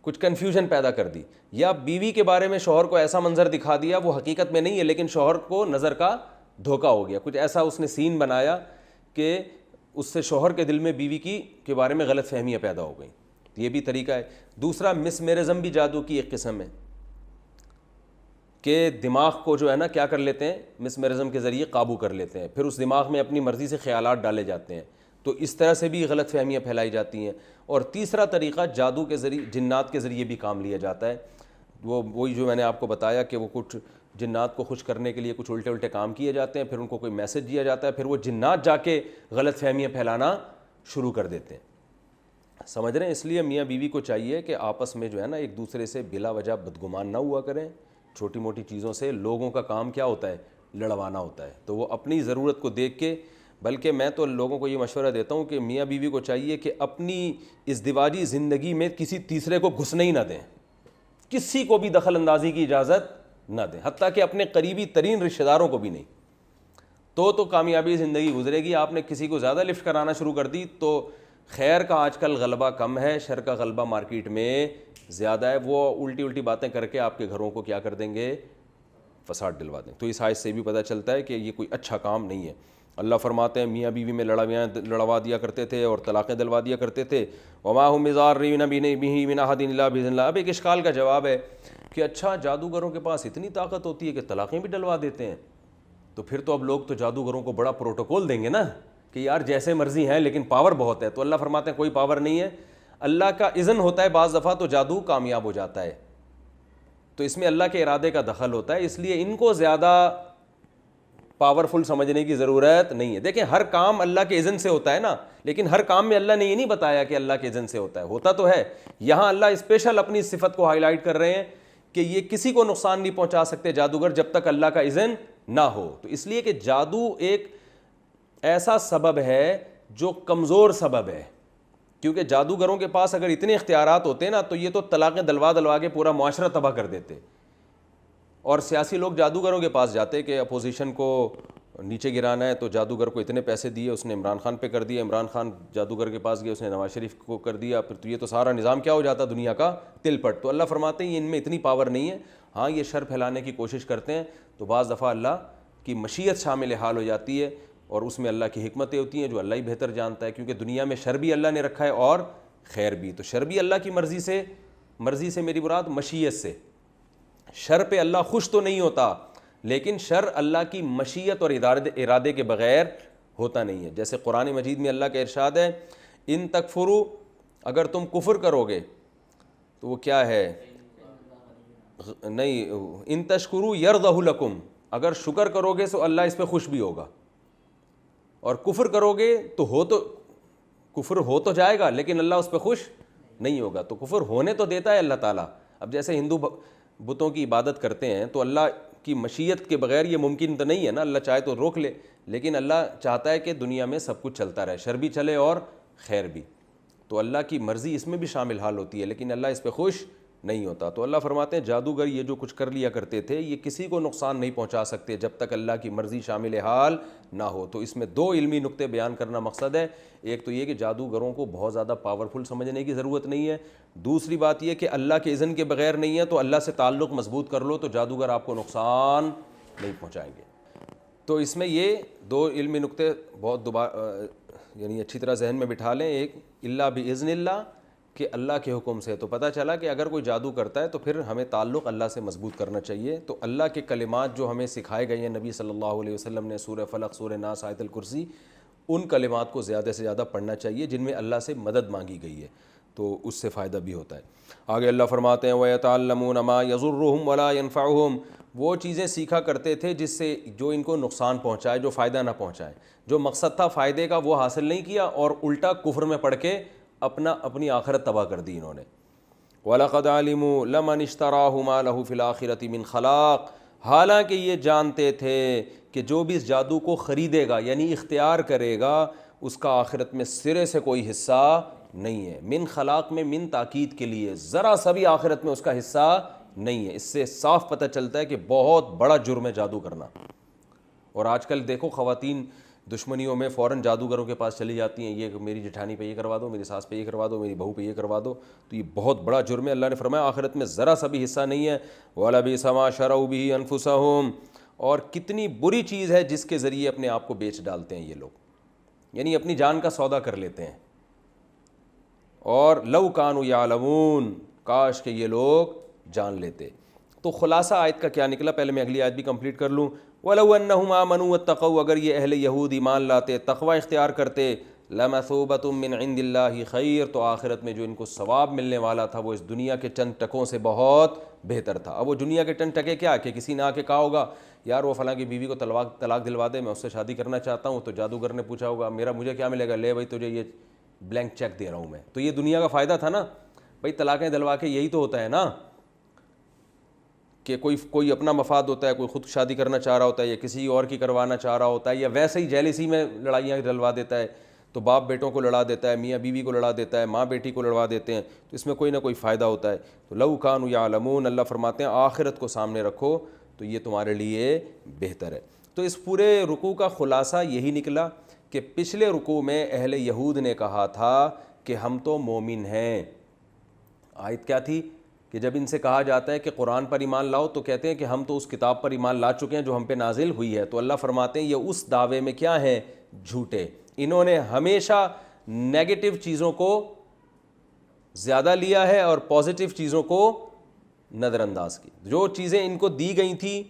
کچھ کنفیوژن پیدا کر دی. یا بیوی کے بارے میں شوہر کو ایسا منظر دکھا دیا وہ حقیقت میں نہیں ہے لیکن شوہر کو نظر کا دھوکا ہو گیا. کچھ ایسا اس نے سین بنایا کہ اس سے شوہر کے دل میں بیوی کے بارے میں غلط فہمیاں پیدا ہو گئیں. یہ بھی طریقہ ہے. دوسرا مسمیرزم بھی جادو کی ایک قسم ہے کہ دماغ کو جو ہے نا کیا کر لیتے ہیں، مسمیرزم کے ذریعے قابو کر لیتے ہیں، پھر اس دماغ میں اپنی مرضی سے خیالات ڈالے جاتے ہیں. تو اس طرح سے بھی غلط فہمیاں پھیلائی جاتی ہیں. اور تیسرا طریقہ جادو کے ذریعے، جنات کے ذریعے بھی کام لیا جاتا ہے. وہی جو میں نے آپ کو بتایا کہ وہ کچھ جنات کو خوش کرنے کے لیے کچھ الٹے کام کیے جاتے ہیں، پھر ان کو کوئی میسج دیا جاتا ہے، پھر وہ جنات جا کے غلط فہمیاں پھیلانا شروع کر دیتے ہیں. سمجھ رہے ہیں؟ اس لیے میاں بیوی کو چاہیے کہ آپس میں جو ہے نا ایک دوسرے سے بلا وجہ بدگمان نہ ہوا کریں. چھوٹی موٹی چیزوں سے لوگوں کا کام کیا ہوتا ہے؟ لڑوانا ہوتا ہے. تو وہ اپنی ضرورت کو دیکھ کے، بلکہ میں تو لوگوں کو یہ مشورہ دیتا ہوں کہ میاں بیوی کو چاہیے کہ اپنی ازدواجی زندگی میں کسی تیسرے کو گھسنے ہی نہ دیں، کسی کو بھی دخل اندازی کی اجازت نہ دیں، حتیٰ کہ اپنے قریبی ترین رشتہ داروں کو بھی نہیں. تو کامیابی زندگی گزرے گی. آپ نے کسی کو زیادہ لفٹ کرانا شروع کر دی تو خیر کا آج کل غلبہ کم ہے، شر کا غلبہ مارکیٹ میں زیادہ ہے. وہ الٹی باتیں کر کے آپ کے گھروں کو کیا کر دیں گے؟ فساد ڈلوا دیں. تو اس آیت سے بھی پتہ چلتا ہے کہ یہ کوئی اچھا کام نہیں ہے. اللہ فرماتے ہیں میاں بیوی میں لڑوا دیا کرتے تھے اور طلاقیں دلوا دیا کرتے تھے. وما هم بضارین به من احد الا باذن اللہ. اب ایک اشکال کا جواب ہے کہ اچھا جادوگروں کے پاس اتنی طاقت ہوتی ہے کہ طلاقیں بھی ڈلوا دیتے ہیں، تو پھر تو اب لوگ تو جادوگروں کو بڑا پروٹوکول دیں گے نا کہ یار جیسے مرضی ہیں لیکن پاور بہت ہے. تو اللہ فرماتے ہیں کوئی پاور نہیں ہے. اللہ کا اذن ہوتا ہے بعض دفعہ تو جادو کامیاب ہو جاتا ہے. تو اس میں اللہ کے ارادے کا دخل ہوتا ہے. اس لیے ان کو زیادہ پاورفل سمجھنے کی ضرورت نہیں ہے. دیکھیں ہر کام اللہ کے اذن سے ہوتا ہے نا, لیکن ہر کام میں اللہ نے یہ نہیں بتایا کہ اللہ کے اذن سے ہوتا ہے, ہوتا تو ہے. یہاں اللہ اسپیشل اپنی صفت کو ہائی لائٹ کر رہے ہیں کہ یہ کسی کو نقصان نہیں پہنچا سکتے جادوگر جب تک اللہ کا اذن نہ ہو. تو اس لیے کہ جادو ایک ایسا سبب ہے جو کمزور سبب ہے, کیونکہ جادوگروں کے پاس اگر اتنے اختیارات ہوتے نا تو یہ تو طلاقیں دلوا کے پورا معاشرہ تباہ کر دیتے. اور سیاسی لوگ جادوگروں کے پاس جاتے کہ اپوزیشن کو نیچے گرانا ہے تو جادوگر کو اتنے پیسے دیے, اس نے عمران خان پہ کر دیا, عمران خان جادوگر کے پاس گیا, اس نے نواز شریف کو کر دیا, پھر تو یہ تو سارا نظام کیا ہو جاتا دنیا کا تل پٹ. تو اللہ فرماتے ہیں ان میں اتنی پاور نہیں ہے. ہاں یہ شر پھیلانے کی کوشش کرتے ہیں تو بعض دفعہ اللہ کی مشیت شامل حال ہو جاتی ہے, اور اس میں اللہ کی حکمتیں ہوتی ہیں جو اللہ ہی بہتر جانتا ہے, کیونکہ دنیا میں شر بھی اللہ نے رکھا ہے اور خیر بھی. تو شر بھی اللہ کی مرضی سے میری مراد مشیت سے. شر پہ اللہ خوش تو نہیں ہوتا, لیکن شر اللہ کی مشیت اور ارادے کے بغیر ہوتا نہیں ہے. جیسے قرآن مجید میں اللہ کا ارشاد ہے ان تکفروا, اگر تم کفر کرو گے تو وہ کیا ہے, نہیں ان تشکروا یرضہ لکم, اگر شکر کرو گے تو اللہ اس پہ خوش بھی ہوگا, اور کفر کرو گے تو کفر ہو تو جائے گا لیکن اللہ اس پہ خوش نہیں ہوگا. تو کفر ہونے تو دیتا ہے اللہ تعالیٰ. اب جیسے ہندو بتوں کی عبادت کرتے ہیں تو اللہ کی مشیت کے بغیر یہ ممکن تو نہیں ہے نا, اللہ چاہے تو روک لے, لیکن اللہ چاہتا ہے کہ دنیا میں سب کچھ چلتا رہے, شر بھی چلے اور خیر بھی. تو اللہ کی مرضی اس میں بھی شامل حال ہوتی ہے, لیکن اللہ اس پہ خوش نہیں ہوتا. تو اللہ فرماتے ہیں جادوگر یہ جو کچھ کر لیا کرتے تھے یہ کسی کو نقصان نہیں پہنچا سکتے جب تک اللہ کی مرضی شامل حال نہ ہو. تو اس میں دو علمی نقطے بیان کرنا مقصد ہے. ایک تو یہ کہ جادوگروں کو بہت زیادہ پاورفل سمجھنے کی ضرورت نہیں ہے. دوسری بات یہ کہ اللہ کے اذن کے بغیر نہیں ہے, تو اللہ سے تعلق مضبوط کر لو تو جادوگر آپ کو نقصان نہیں پہنچائیں گے. تو اس میں یہ دو علمی نقطے بہت یعنی اچھی طرح ذہن میں بٹھا لیں. ایک اللہ باذن اللہ, کہ اللہ کے حکم سے. تو پتہ چلا کہ اگر کوئی جادو کرتا ہے تو پھر ہمیں تعلق اللہ سے مضبوط کرنا چاہیے. تو اللہ کے کلمات جو ہمیں سکھائے گئے ہیں نبی صلی اللہ علیہ وسلم نے, سورہ فلق, سورہ ناس, آیت الکرسی, ان کلمات کو زیادہ سے زیادہ پڑھنا چاہیے جن میں اللہ سے مدد مانگی گئی ہے, تو اس سے فائدہ بھی ہوتا ہے. آگے اللہ فرماتے ہیں وَيَتَعَلَّمُونَ مَا يَضُرُّهُمْ وَلَا يَنفَعُهُمْ, وہ چیزیں سیکھا کرتے تھے جس سے جو ان کو نقصان پہنچائے, جو فائدہ نہ پہنچائے. جو مقصد تھا فائدے کا وہ حاصل نہیں کیا, اور الٹا کفر میں پڑھ کے اپنی آخرت تباہ کر دی انہوں نے. وَلَقَدْ عَلِمُوا لَمَنِ اشْتَرَاهُ مَا لَهُ فِي الْآخِرَةِ مِنْ خَلَاقٍ, حالانکہ یہ جانتے تھے کہ جو بھی اس جادو کو خریدے گا یعنی اختیار کرے گا اس کا آخرت میں سرے سے کوئی حصہ نہیں ہے. من خلاق میں من تاکید کے لیے, ذرا سا بھی آخرت میں اس کا حصہ نہیں ہے. اس سے صاف پتہ چلتا ہے کہ بہت بڑا جرم ہے جادو کرنا. اور آج کل دیکھو خواتین دشمنیوں میں فوراً جادوگروں کے پاس چلی جاتی ہیں, یہ میری جٹھانی پہ یہ کروا دو, میری ساس پہ یہ کروا دو, میری بہو پہ یہ کروا دو. تو یہ بہت بڑا جرم ہے. اللہ نے فرمایا آخرت میں ذرا سا بھی حصہ نہیں ہے. وَلَبِئْسَ مَا شَرَوْا بِهِ أَنفُسَهُمْ, اور کتنی بری چیز ہے جس کے ذریعے اپنے آپ کو بیچ ڈالتے ہیں یہ لوگ, یعنی اپنی جان کا سودا کر لیتے ہیں. اور لَوْ كَانُوا يَعْلَمُونَ, کاش کہ یہ لوگ جان لیتے. تو خلاصہ آیت کا کیا نکلا, پہلے میں اگلی آیت بھی کمپلیٹ کر لوں. وَلَوْ أَنَّهُمْ آمَنُوا وَاتَّقَوْا, اگر یہ اہل یہود ایمان لاتے, تقوی اختیار کرتے, لَمَثُوبَةٌ مِّنْ عِنْدِ اللَّهِ خَيْرٌ, تو آخرت میں جو ان کو ثواب ملنے والا تھا وہ اس دنیا کے چند ٹکوں سے بہت بہتر تھا. اب وہ دنیا کے چند ٹکے کیا کہ کسی نے آ کے کہا ہوگا یار وہ فلاں کی بیوی کو طلاق دلوا دے, میں اس سے شادی کرنا چاہتا ہوں. تو جادوگر نے پوچھا ہوگا مجھے کیا ملے گا, لے بھائی تجھے یہ بلینک چیک دے رہا ہوں میں. تو یہ دنیا کا فائدہ تھا نا بھائی, طلاقیں دلوا کے یہی تو ہوتا ہے نا کہ کوئی اپنا مفاد ہوتا ہے, کوئی خود شادی کرنا چاہ رہا ہوتا ہے یا کسی اور کی کروانا چاہ رہا ہوتا ہے, یا ویسے ہی جیلسی میں لڑائیاں ڈلوا دیتا ہے. تو باپ بیٹوں کو لڑا دیتا ہے, میاں بیوی کو لڑا دیتا ہے, ماں بیٹی کو لڑوا دیتے ہیں. تو اس میں کوئی نہ کوئی فائدہ ہوتا ہے. تو لَوْ كَانُوا يَعْلَمُونَ, اللہ فرماتے ہیں آخرت کو سامنے رکھو تو یہ تمہارے لیے بہتر ہے. تو اس پورے رکوع کا خلاصہ یہی نکلا کہ پچھلے رکوع میں اہل یہود نے کہا تھا کہ ہم تو مومن ہیں. آیت کیا تھی کہ جب ان سے کہا جاتا ہے کہ قرآن پر ایمان لاؤ تو کہتے ہیں کہ ہم تو اس کتاب پر ایمان لا چکے ہیں جو ہم پہ نازل ہوئی ہے. تو اللہ فرماتے ہیں یہ اس دعوے میں کیا ہیں, جھوٹے. انہوں نے ہمیشہ نیگیٹو چیزوں کو زیادہ لیا ہے اور پازیٹیو چیزوں کو نظر انداز کی. جو چیزیں ان کو دی گئی تھیں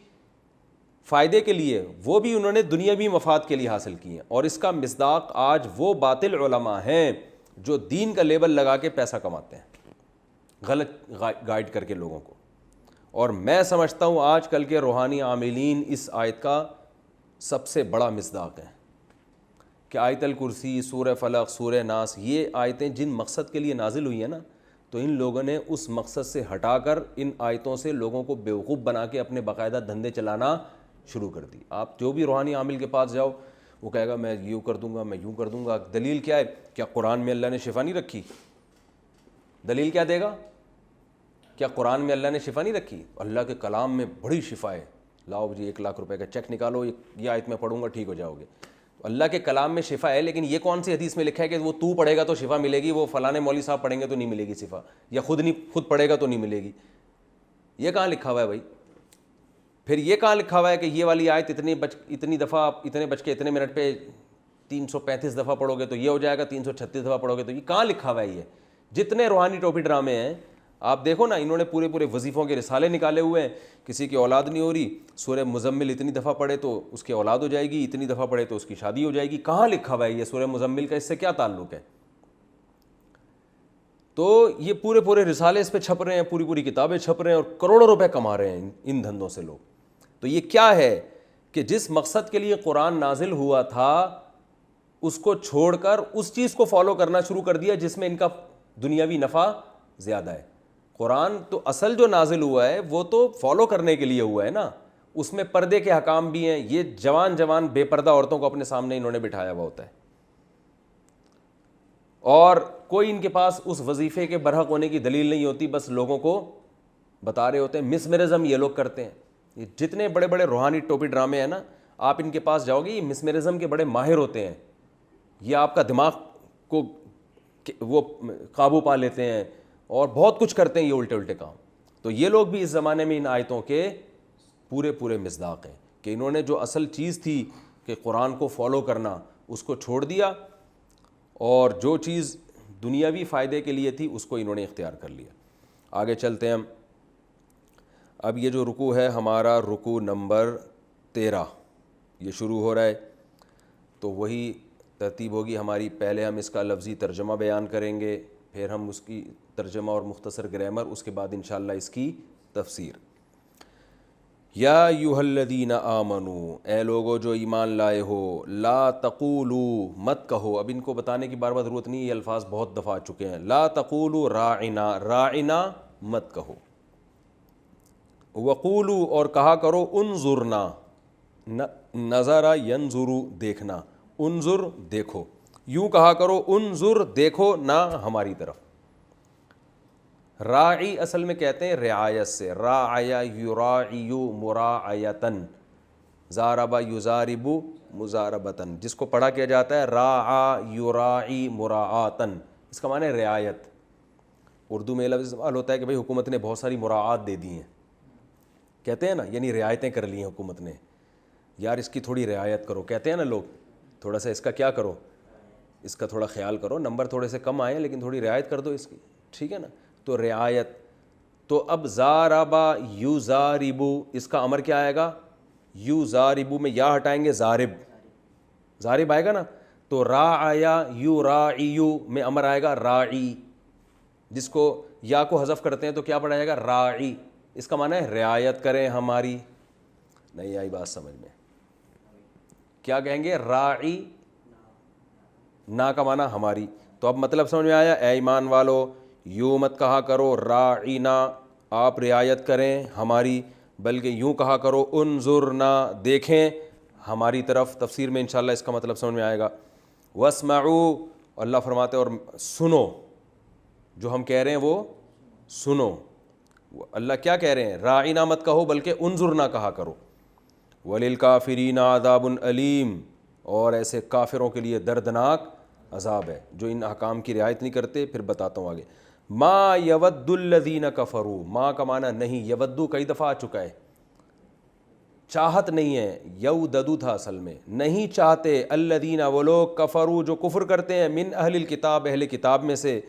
فائدے کے لیے وہ بھی انہوں نے دنیاوی مفاد کے لیے حاصل کی ہیں. اور اس کا مصداق آج وہ باطل علماء ہیں جو دین کا لیبل لگا کے پیسہ کماتے ہیں, غلط گائیڈ کر کے لوگوں کو. اور میں سمجھتا ہوں آج کل کے روحانی عاملین اس آیت کا سب سے بڑا مصداق ہے کہ آیت الکرسی، سورہ فلق، سورہ ناس، یہ آیتیں جن مقصد کے لیے نازل ہوئی ہیں نا، تو ان لوگوں نے اس مقصد سے ہٹا کر ان آیتوں سے لوگوں کو بیوقوف بنا کے اپنے باقاعدہ دھندے چلانا شروع کر دی۔ آپ جو بھی روحانی عامل کے پاس جاؤ، وہ کہے گا میں یوں کر دوں گا، میں یوں کر دوں گا۔ دلیل کیا ہے؟ کیا قرآن میں اللہ نے شفا نہیں رکھی؟ دلیل کیا دے گا؟ کیا قرآن میں اللہ نے شفا نہیں رکھی؟ اللہ کے کلام میں بڑی شفا ہے، لاؤ جی 1,00,000 روپے کا چیک نکالو، یہ آیت میں پڑھوں گا ٹھیک ہو جاؤ گے۔ اللہ کے کلام میں شفا ہے، لیکن یہ کون سی حدیث میں لکھا ہے کہ وہ تو پڑھے گا تو شفا ملے گی، وہ فلاں مولوی صاحب پڑھیں گے تو نہیں ملے گی شفا، یا خود پڑھے گا تو نہیں ملے گی؟ یہ کہاں لکھا ہوا ہے بھائی؟ پھر یہ کہاں لکھا ہوا ہے کہ یہ والی آیت اتنی دفعہ، اتنے بج کے اتنے منٹ پہ 335 دفعہ پڑھو گے تو یہ ہو جائے گا، 336 دفعہ پڑھو گے تو یہ کہاں لکھا ہوا ہے؟ یہ جتنے روحانی ٹوپی ڈرامے ہیں آپ دیکھو نا، انہوں نے پورے وظیفوں کے رسالے نکالے ہوئے ہیں۔ کسی کی اولاد نہیں ہو رہی، سورہ مزمل اتنی دفعہ پڑھے تو اس کی اولاد ہو جائے گی، اتنی دفعہ پڑھے تو اس کی شادی ہو جائے گی۔ کہاں لکھا ہوا ہے یہ؟ سورہ مزمل کا اس سے کیا تعلق ہے؟ تو یہ پورے رسالے اس پہ چھپ رہے ہیں، پوری کتابیں چھپ رہے ہیں، اور کروڑوں روپے کما رہے ہیں ان دھندوں سے لوگ۔ تو یہ کیا ہے کہ جس مقصد کے لیے قرآن نازل ہوا تھا اس کو چھوڑ کر اس چیز کو فالو کرنا شروع کر دیا جس میں ان کا دنیاوی نفع زیادہ ہے۔ قرآن تو اصل جو نازل ہوا ہے وہ تو فالو کرنے کے لیے ہوا ہے نا، اس میں پردے کے حکام بھی ہیں۔ یہ جوان بے پردہ عورتوں کو اپنے سامنے انہوں نے بٹھایا ہوا ہوتا ہے، اور کوئی ان کے پاس اس وظیفے کے برحق ہونے کی دلیل نہیں ہوتی، بس لوگوں کو بتا رہے ہوتے ہیں۔ مسمرزم یہ لوگ کرتے ہیں۔ یہ جتنے بڑے روحانی ٹوپی ڈرامے ہیں نا، آپ ان کے پاس جاؤ گے یہ مسمرزم کے بڑے ماہر ہوتے ہیں، یہ آپ کا دماغ کو وہ قابو پا لیتے ہیں اور بہت کچھ کرتے ہیں یہ الٹے کام۔ تو یہ لوگ بھی اس زمانے میں ان آیتوں کے پورے مصداق ہیں کہ انہوں نے جو اصل چیز تھی کہ قرآن کو فالو کرنا اس کو چھوڑ دیا، اور جو چیز دنیاوی فائدے کے لیے تھی اس کو انہوں نے اختیار کر لیا۔ آگے چلتے ہیں ہم۔ اب یہ جو رکوع ہے ہمارا رکوع نمبر 13 یہ شروع ہو رہا ہے، تو وہی ترتیب ہوگی ہماری۔ پہلے ہم اس کا لفظی ترجمہ بیان کریں گے، پھر ہم اس کی ترجمہ اور مختصر گرامر، اس کے بعد انشاءاللہ اس کی تفسیر۔ یا ایھا الذین آمنو، اے لوگو جو ایمان لائے ہو، لا تقولوا، مت کہو۔ اب ان کو بتانے کی بار بار ضرورت نہیں، یہ الفاظ بہت دفعہ آ چکے ہیں۔ لا تقولوا راعنا، راعنا مت کہو۔ وقولوا، اور کہا کرو انظرنا، نظر ینظر دیکھنا، انظر دیکھو، یوں کہا کرو انظر دیکھو نہ ہماری طرف۔ راعی اصل میں کہتے ہیں رعایت سے، راعی یراعی مراعیتن، زارب یزارب مزاربتن، جس کو پڑھا کیا جاتا ہے راعی یراعی مراعاتن، اس کا معنی ہے رعایت۔ اردو میں لفظ استعمال ہوتا ہے کہ بھئی حکومت نے بہت ساری مراعات دے دی ہیں، کہتے ہیں نا، یعنی رعایتیں کر لی ہیں حکومت نے، یار اس کی تھوڑی رعایت کرو، کہتے ہیں نا لوگ، تھوڑا سا اس کا کیا کرو، اس کا تھوڑا خیال کرو، نمبر تھوڑے سے کم آئے لیکن تھوڑی رعایت کر دو اس کی، ٹھیک ہے نا۔ تو رعایت، تو اب زاربا یزاربو، اس کا امر کیا آئے گا؟ یزاربو میں یا ہٹائیں گے زارب، زارب آئے گا نا، تو راعیا یراعیو میں امر آئے گا راعی، جس کو یا کو حذف کرتے ہیں تو کیا پڑھا جائے گا؟ راعی، اس کا معنی ہے رعایت کریں ہماری۔ نہیں آئی بات سمجھ میں؟ کیا کہیں گے؟ راعی، نا کا معنی ہماری۔ تو اب مطلب سمجھ میں آیا؟ اے ایمان والو، یوں مت کہا کرو راعینا، آپ رعایت کریں ہماری، بلکہ یوں کہا کرو انظرنا، دیکھیں ہماری طرف۔ تفسیر میں انشاءاللہ اس کا مطلب سمجھ میں آئے گا۔ واسمعوا، اللہ فرماتے ہیں اور سنو، جو ہم کہہ رہے ہیں وہ سنو۔ اللہ کیا کہہ رہے ہیں؟ راعینا مت کہو بلکہ انظرنا کہا کرو۔ وللکافرین عذاب علیم، اور ایسے کافروں کے لیے دردناک عذاب ہے جو ان احکام کی رعایت نہیں کرتے۔ پھر بتاتا ہوں آگے۔ ما یود الذین کفروا، ما کا معنی نہیں، یودو کئی دفعہ آ چکا ہے، چاہت نہیں ہے، یوددو تھا اصل میں، نہیں چاہتے، الذین وہ لوگ، کفروا جو کفر کرتے ہیں، من اہل الکتاب اہل کتاب میں سے،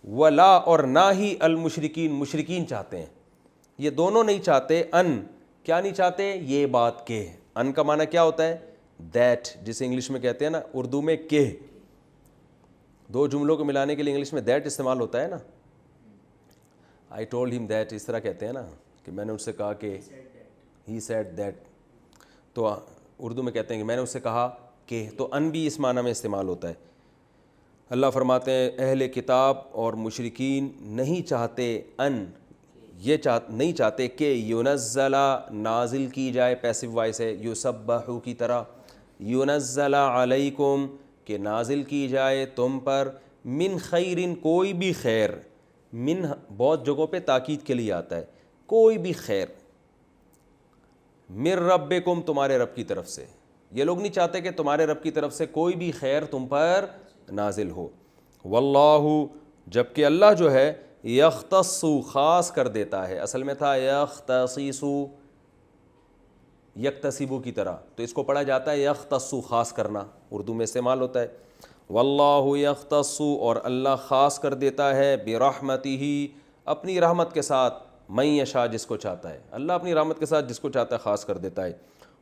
ولا اور نہ ہی المشرکین مشرکین چاہتے ہیں، یہ دونوں نہیں چاہتے۔ ان کیا نہیں چاہتے؟ یہ بات کہ، ان کا معنی کیا ہوتا ہے؟ دیٹ، جسے انگلش میں کہتے ہیں نا اردو میں کہ، دو جملوں کو ملانے کے لیے انگلش میں دیٹ استعمال ہوتا ہے نا، آئی ٹولڈ ہم دیٹ، اس طرح کہتے ہیں نا کہ میں نے اس سے کہا کہ ہی سیڈ دیٹ۔ تو اردو میں کہتے ہیں کہ میں نے اس سے کہا کہ، تو ان بھی اس معنی میں استعمال ہوتا ہے. اللہ فرماتے ہیں اہل کتاب اور مشرکین نہیں چاہتے یہ نہیں چاہتے کہ ینزلا نازل کی جائے، پیسو وائس ہے، یسبحو کی طرح، ینزلا علیکم کہ نازل کی جائے تم پر، من خیرن کوئی بھی خیر، من بہت جگہوں پہ تاکید کے لیے آتا ہے، کوئی بھی خیر، من ربکم تمہارے رب کی طرف سے. یہ لوگ نہیں چاہتے کہ تمہارے رب کی طرف سے کوئی بھی خیر تم پر نازل ہو. واللہ جبکہ اللہ جو ہے یختص خاص کر دیتا ہے، اصل میں تھا یختصیص یکتسبو کی طرح، تو اس کو پڑھا جاتا ہے یختص خاص کرنا، اردو میں استعمال ہوتا ہے. واللہ یختص اور اللہ خاص کر دیتا ہے، برحمتہ اپنی رحمت کے ساتھ، من یشاء جس کو چاہتا ہے، اللہ اپنی رحمت کے ساتھ جس کو چاہتا ہے خاص کر دیتا ہے.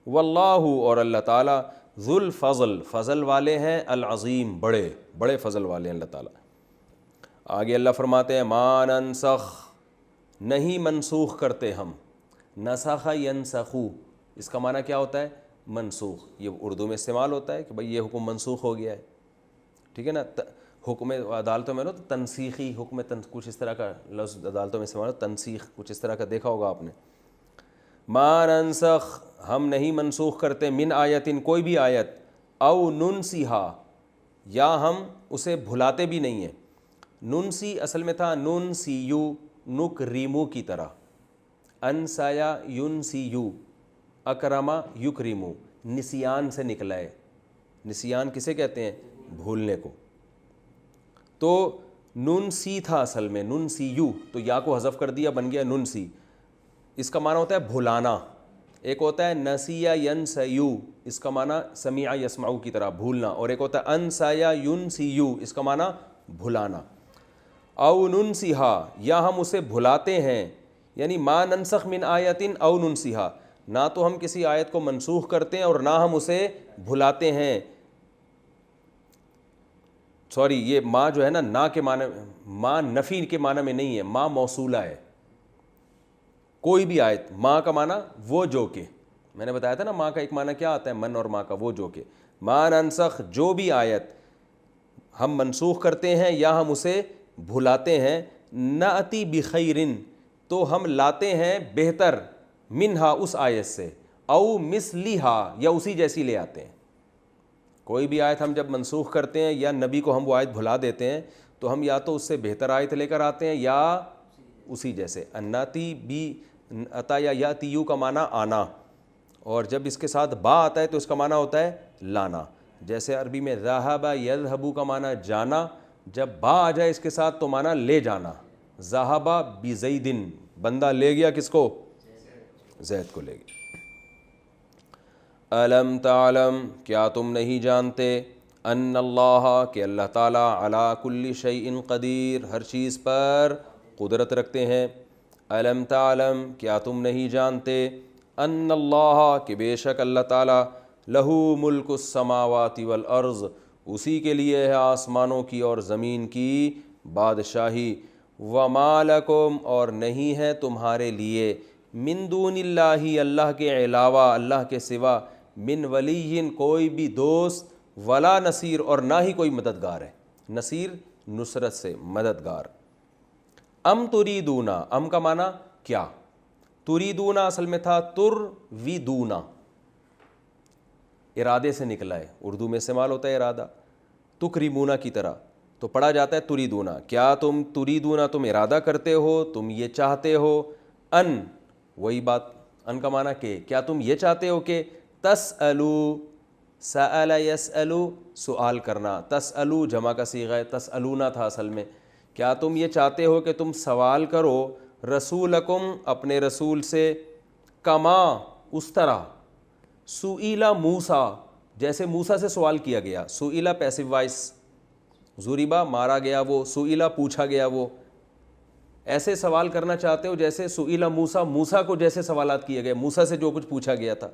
واللہ اور اللہ تعالیٰ ذو الفضل فضل والے ہیں، العظیم بڑے بڑے فضل والے ہیں اللہ تعالیٰ. آگے اللہ فرماتے ہیں ما ننسخ نہیں منسوخ کرتے ہم، نسخ ینسخو اس کا معنی کیا ہوتا ہے؟ منسوخ. یہ اردو میں استعمال ہوتا ہے کہ بھئی یہ حکم منسوخ ہو گیا ہے، ٹھیک ہے نا. حکم عدالتوں میں نا تو تنسیخی حکم کچھ اس طرح کا لفظ عدالتوں میں استعمال ہوتا ہے، تنسیخ کچھ اس طرح کا دیکھا ہوگا آپ نے. ما ننسخ ہم نہیں منسوخ کرتے، من آیتن کوئی بھی آیت، او ننسیہا یا ہم اسے بھلاتے بھی نہیں ہیں. ننسی اصل میں تھا ننسیو نکریمو کی طرح، انسایا ینسیو اکرما یکریمو، نسیان سے نکلا ہے. نسیان کسے کہتے ہیں؟ بھولنے کو. تو ننسی تھا اصل میں ننسیو، تو یا کو حذف کر دیا بن گیا ننسی. اس کا معنی ہوتا ہے بھلانا. ایک ہوتا ہے نسیہ ینسیو اس کا معنی سمیع یسمعو کی طرح بھولنا، اور ایک ہوتا ہے انسایا ینسیو اس کا معنی بھلانا. او ننسیہا یا ہم اسے بھلاتے ہیں، یعنی ما ننسخ من آیتن او ننسیہا، نہ تو ہم کسی آیت کو منسوخ کرتے ہیں اور نہ ہم اسے بھلاتے ہیں. سوری یہ ما جو ہے نا نا کے معنی، ما نفی کے معنی میں نہیں ہے، ما موصولہ ہے. کوئی بھی آیت، ما کا معنی وہ جو کہ، میں نے بتایا تھا نا ما کا ایک معنی کیا آتا ہے، من اور ما کا وہ جو کہ. ما ننسخ جو بھی آیت ہم منسوخ کرتے ہیں یا ہم اسے بھلاتے ہیں، نأتی بخیرن تو ہم لاتے ہیں بہتر، منہا اس آیت سے، او مثلیہا یا اسی جیسی لے آتے ہیں. کوئی بھی آیت ہم جب منسوخ کرتے ہیں یا نبی کو ہم وہ آیت بھلا دیتے ہیں تو ہم یا تو اس سے بہتر آیت لے کر آتے ہیں یا اسی جیسے. اناتی بھی عطا یا یاتیو کا معنی آنا، اور جب اس کے ساتھ با آتا ہے تو اس کا معنی ہوتا ہے لانا. جیسے عربی میں ذہب یذہب کا معنی جانا، جب با آ جائے اس کے ساتھ تو معنی لے جانا. ذہب بزیدن بندہ لے گیا کس کو؟ زید کو لے گیا. الم تعلم کیا تم نہیں جانتے، ان اللہ کہ اللہ تعالیٰ علی کل شیء قدیر ہر چیز پر قدرت رکھتے ہیں. الم تعلم کیا تم نہیں جانتے، ان اللہ کہ بے شک اللہ تعالیٰ لہو ملک السماوات والارض اسی کے لیے ہے آسمانوں کی اور زمین کی بادشاہی. وما لکم اور نہیں ہے تمہارے لیے، من دون اللہ اللہ کے علاوہ اللہ کے سوا، من ولی کوئی بھی دوست، ولا نصیر اور نہ ہی کوئی مددگار ہے. نصیر نصرت سے مددگار. ام تریدونا ام کا معنی کیا، تریدونا اصل میں تھا ترویدونا، ارادے سے نکلا ہے، اردو میں استعمال ہوتا ہے ارادہ. تکریمونا کی طرح تو پڑھا جاتا ہے تریدونا. کیا تم تریدونا تم ارادہ کرتے ہو، تم یہ چاہتے ہو، ان وہی بات، ان کا معنی کہ کیا تم یہ چاہتے ہو کہ تسألو، سأل یسألو سوال کرنا، تسألو جمع کا صیغہ ہے، تسألونا تھا اصل میں. کیا تم یہ چاہتے ہو کہ تم سوال کرو رسولکم اپنے رسول سے، کما اس طرح، سئیل موسیٰ جیسے موسیٰ سے سوال کیا گیا. سئیل پیسو وائس، ضربا مارا گیا وہ، سئیل پوچھا گیا وہ. ایسے سوال کرنا چاہتے ہو جیسے سئیل موسیٰ، موسیٰ کو جیسے سوالات کیے گئے، موسیٰ سے جو کچھ پوچھا گیا تھا،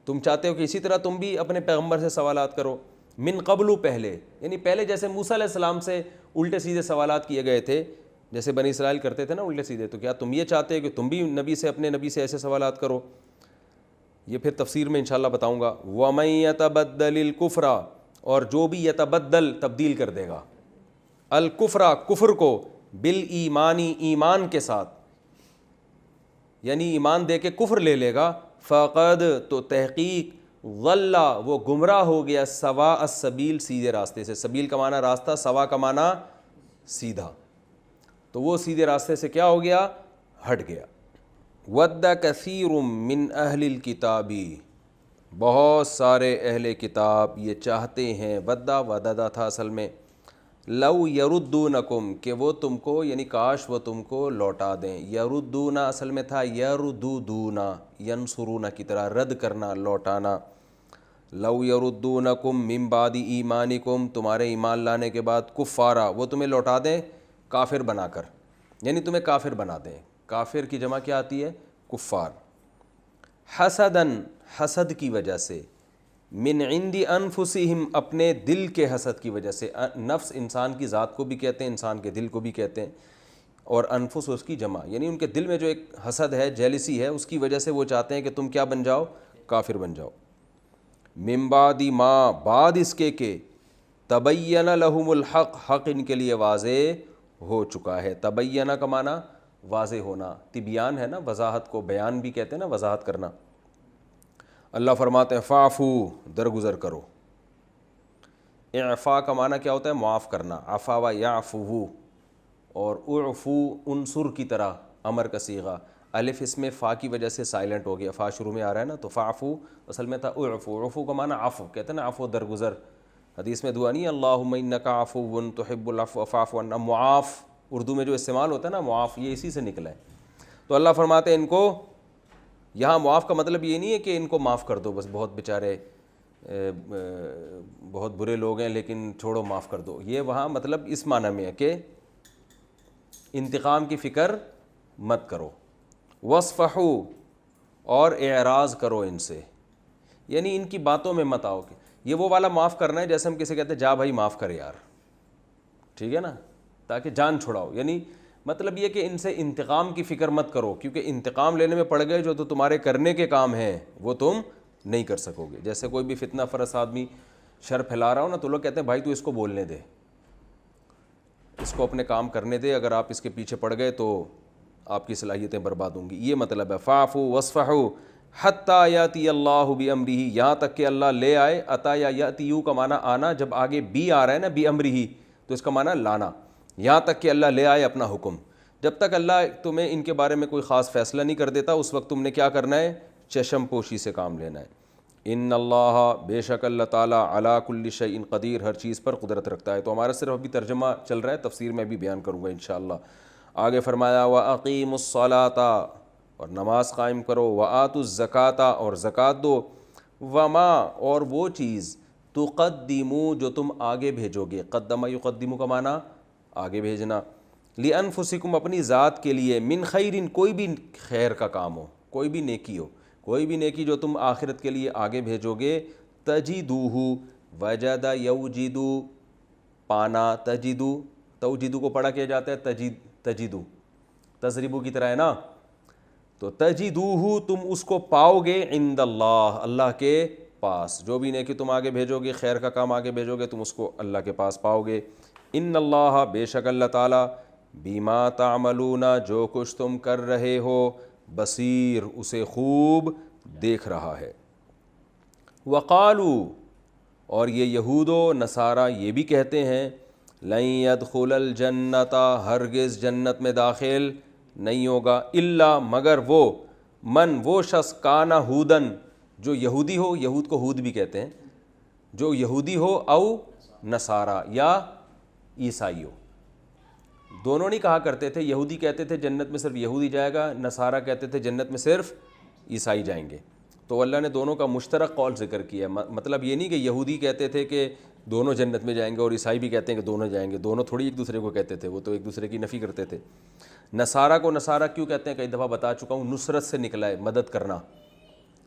تم چاہتے ہو کہ اسی طرح تم بھی اپنے پیغمبر سے سوالات کرو. من قبل پہلے، یعنی پہلے جیسے موسیٰ علیہ السلام سے الٹے سیدھے سوالات کیے گئے تھے جیسے بنی اسرائیل کرتے تھے نا الٹے سیدھے، تو کیا تم یہ چاہتے ہو کہ تم بھی نبی سے اپنے نبی سے ایسے سوالات کرو. یہ پھر تفسیر میں انشاءاللہ بتاؤں گا. وَمَن يَتَبَدَّلِ الْكُفْرَ، اور جو بھی یتبدل تبدیل کر دے گا، الکفر کفر کو، بالایمانی ایمان کے ساتھ، یعنی ایمان دے کے کفر لے لے گا، فقد تو تحقیق، ضل وہ گمراہ ہو گیا، سواء السبیل سیدھے راستے سے. سبیل کا معنی راستہ، سوا کا معنی سیدھا، تو وہ سیدھے راستے سے کیا ہو گیا؟ ہٹ گیا. ود کثیر من اہل الکتاب، بہت سارے اہل کتاب یہ چاہتے ہیں، وددا تھا اصل میں، لو یردونکم کہ وہ تم کو، یعنی کاش وہ تم کو لوٹا دیں. یردونا اصل میں تھا یردودونا، ینصرونا کی طرح، رد کرنا، لوٹانا. لو یردونکم من بعد ایمانکم، تمہارے ایمان لانے کے بعد، کفارا وہ تمہیں لوٹا دیں کافر بنا کر، یعنی تمہیں کافر بنا دیں. کافر کی جمع کیا آتی ہے؟ کفار. حسدن حسد کی وجہ سے، من عند انفسہم اپنے دل کے حسد کی وجہ سے. نفس انسان کی ذات کو بھی کہتے ہیں، انسان کے دل کو بھی کہتے ہیں، اور انفس اس کی جمع، یعنی ان کے دل میں جو ایک حسد ہے، جیلسی ہے، اس کی وجہ سے وہ چاہتے ہیں کہ تم کیا بن جاؤ؟ کافر بن جاؤ. من بعد ما بعد اس کے کہ، تبین لہم الحق حق ان کے لیے واضح ہو چکا ہے. تبینہ کا معنی واضح ہونا، تبیان ہے نا، وضاحت کو بیان بھی کہتے ہیں نا، وضاحت کرنا. اللہ فرماتے ہیں فاعفو درگزر کرو. اعفا کا معنی کیا ہوتا ہے؟ معاف کرنا، عفا و یعفو، اور اعفو انصر کی طرح امر کا صیغہ. الف اس میں فا کی وجہ سے سائلنٹ ہو گیا، فا شروع میں آ رہا ہے نا، تو فاعفو اصل میں تھا اعفو. عفو کا معنی عفو، کہتے ہیں نا عفو درگزر. حدیث میں دعا نہیں ہے اللہم انک عفو تحب العفو فاعف عنا. معاف اردو میں جو استعمال ہوتا ہے نا، معاف، یہ اسی سے نکلا ہے. تو اللہ فرماتے ہیں ان کو، یہاں معاف کا مطلب یہ نہیں ہے کہ ان کو معاف کر دو بس، بہت بیچارے بہت برے لوگ ہیں لیکن چھوڑو معاف کر دو. یہ وہاں مطلب اس معنی میں ہے کہ انتقام کی فکر مت کرو. وصفحو اور اعراض کرو ان سے، یعنی ان کی باتوں میں مت آؤ. کہ یہ وہ والا معاف کرنا ہے جیسے ہم کسی کہتے ہیں جا بھائی معاف کر یار، ٹھیک ہے نا، تاکہ جان چھڑاؤ. یعنی مطلب یہ کہ ان سے انتقام کی فکر مت کرو، کیونکہ انتقام لینے میں پڑ گئے جو تو تمہارے کرنے کے کام ہیں وہ تم نہیں کر سکو گے. جیسے کوئی بھی فتنہ فرس آدمی شر پھیلا رہا ہو نا، تو لوگ کہتے ہیں بھائی تو اس کو بولنے دے، اس کو اپنے کام کرنے دے، اگر آپ اس کے پیچھے پڑ گئے تو آپ کی صلاحیتیں برباد ہوں گی. یہ مطلب ہے فاعفو واصفحوا حتی یاتی اللہ بامرہ، یہاں تک کہ اللہ لے آئے. عطا یا یاتیو کا معنی آنا، جب آگے بی آ رہا ہے نا بامرہ تو اس کا معنی لانا. یہاں تک کہ اللہ لے آئے اپنا حکم. جب تک اللہ تمہیں ان کے بارے میں کوئی خاص فیصلہ نہیں کر دیتا، اس وقت تم نے کیا کرنا ہے؟ چشم پوشی سے کام لینا ہے. ان اللہ بے شک اللہ تعالیٰ علی کل شیء قدیر، ہر چیز پر قدرت رکھتا ہے. تو ہمارا صرف ابھی ترجمہ چل رہا ہے، تفسیر میں بھی بیان کروں گا انشاءاللہ. آگے فرمایا وَأَقِيمُوا الصَّلَاةَ، اور نماز قائم کرو، وَآتُوا الزَّكَاةَ اور زکوٰۃ دو، وما اور وہ چیز، تقدموا جو تم آگے بھیجو گے. قدم یقدم کا معنی آگے بھیجنا. لِأَنفُسِكُمْ اپنی ذات کے لیے، من خیرن کوئی بھی خیر کا کام ہو، کوئی بھی نیکی ہو، کوئی بھی نیکی جو تم آخرت کے لیے آگے بھیجو گے. تجدوہ وجد یوجدو پانا، تجدو توجدو کو پڑھا کیا جاتا ہے تجدو، تضربو کی طرح ہے نا، تو تجدوہ تم اس کو پاؤ گے، عند اللہ اللہ کے پاس. جو بھی نیکی تم آگے بھیجو گے، خیر کا کام آگے بھیجو گے، تم اس کو اللہ کے پاس پاؤ گے. ان اللہ بے شک اللہ تعالیٰ، بما تعملون جو کچھ تم کر رہے ہو، بصیر اسے خوب دیکھ رہا ہے. وقالو اور یہ یہود و نصارہ یہ بھی کہتے ہیں، لن يدخل الجنت ہرگز جنت میں داخل نہیں ہوگا، الا مگر وہ شخص کان ہودن جو یہودی ہو، یہود کو ہود بھی کہتے ہیں، جو یہودی ہو، او نصارہ یا عیسائی ہو. دونوں نہیں کہا کرتے تھے، یہودی کہتے تھے جنت میں صرف یہودی جائے گا، نصارہ کہتے تھے جنت میں صرف عیسائی جائیں گے. تو اللہ نے دونوں کا مشترک قول ذکر کیا. مطلب یہ نہیں کہ یہودی کہتے تھے کہ دونوں جنت میں جائیں گے اور عیسائی بھی کہتے ہیں کہ دونوں جائیں گے. دونوں تھوڑی ایک دوسرے کو کہتے تھے، وہ تو ایک دوسرے کی نفی کرتے تھے. نصارہ کو نصارہ کیوں کہتے ہیں کئی دفعہ بتا چکا ہوں، نصرت سے نکلا ہے، مدد کرنا،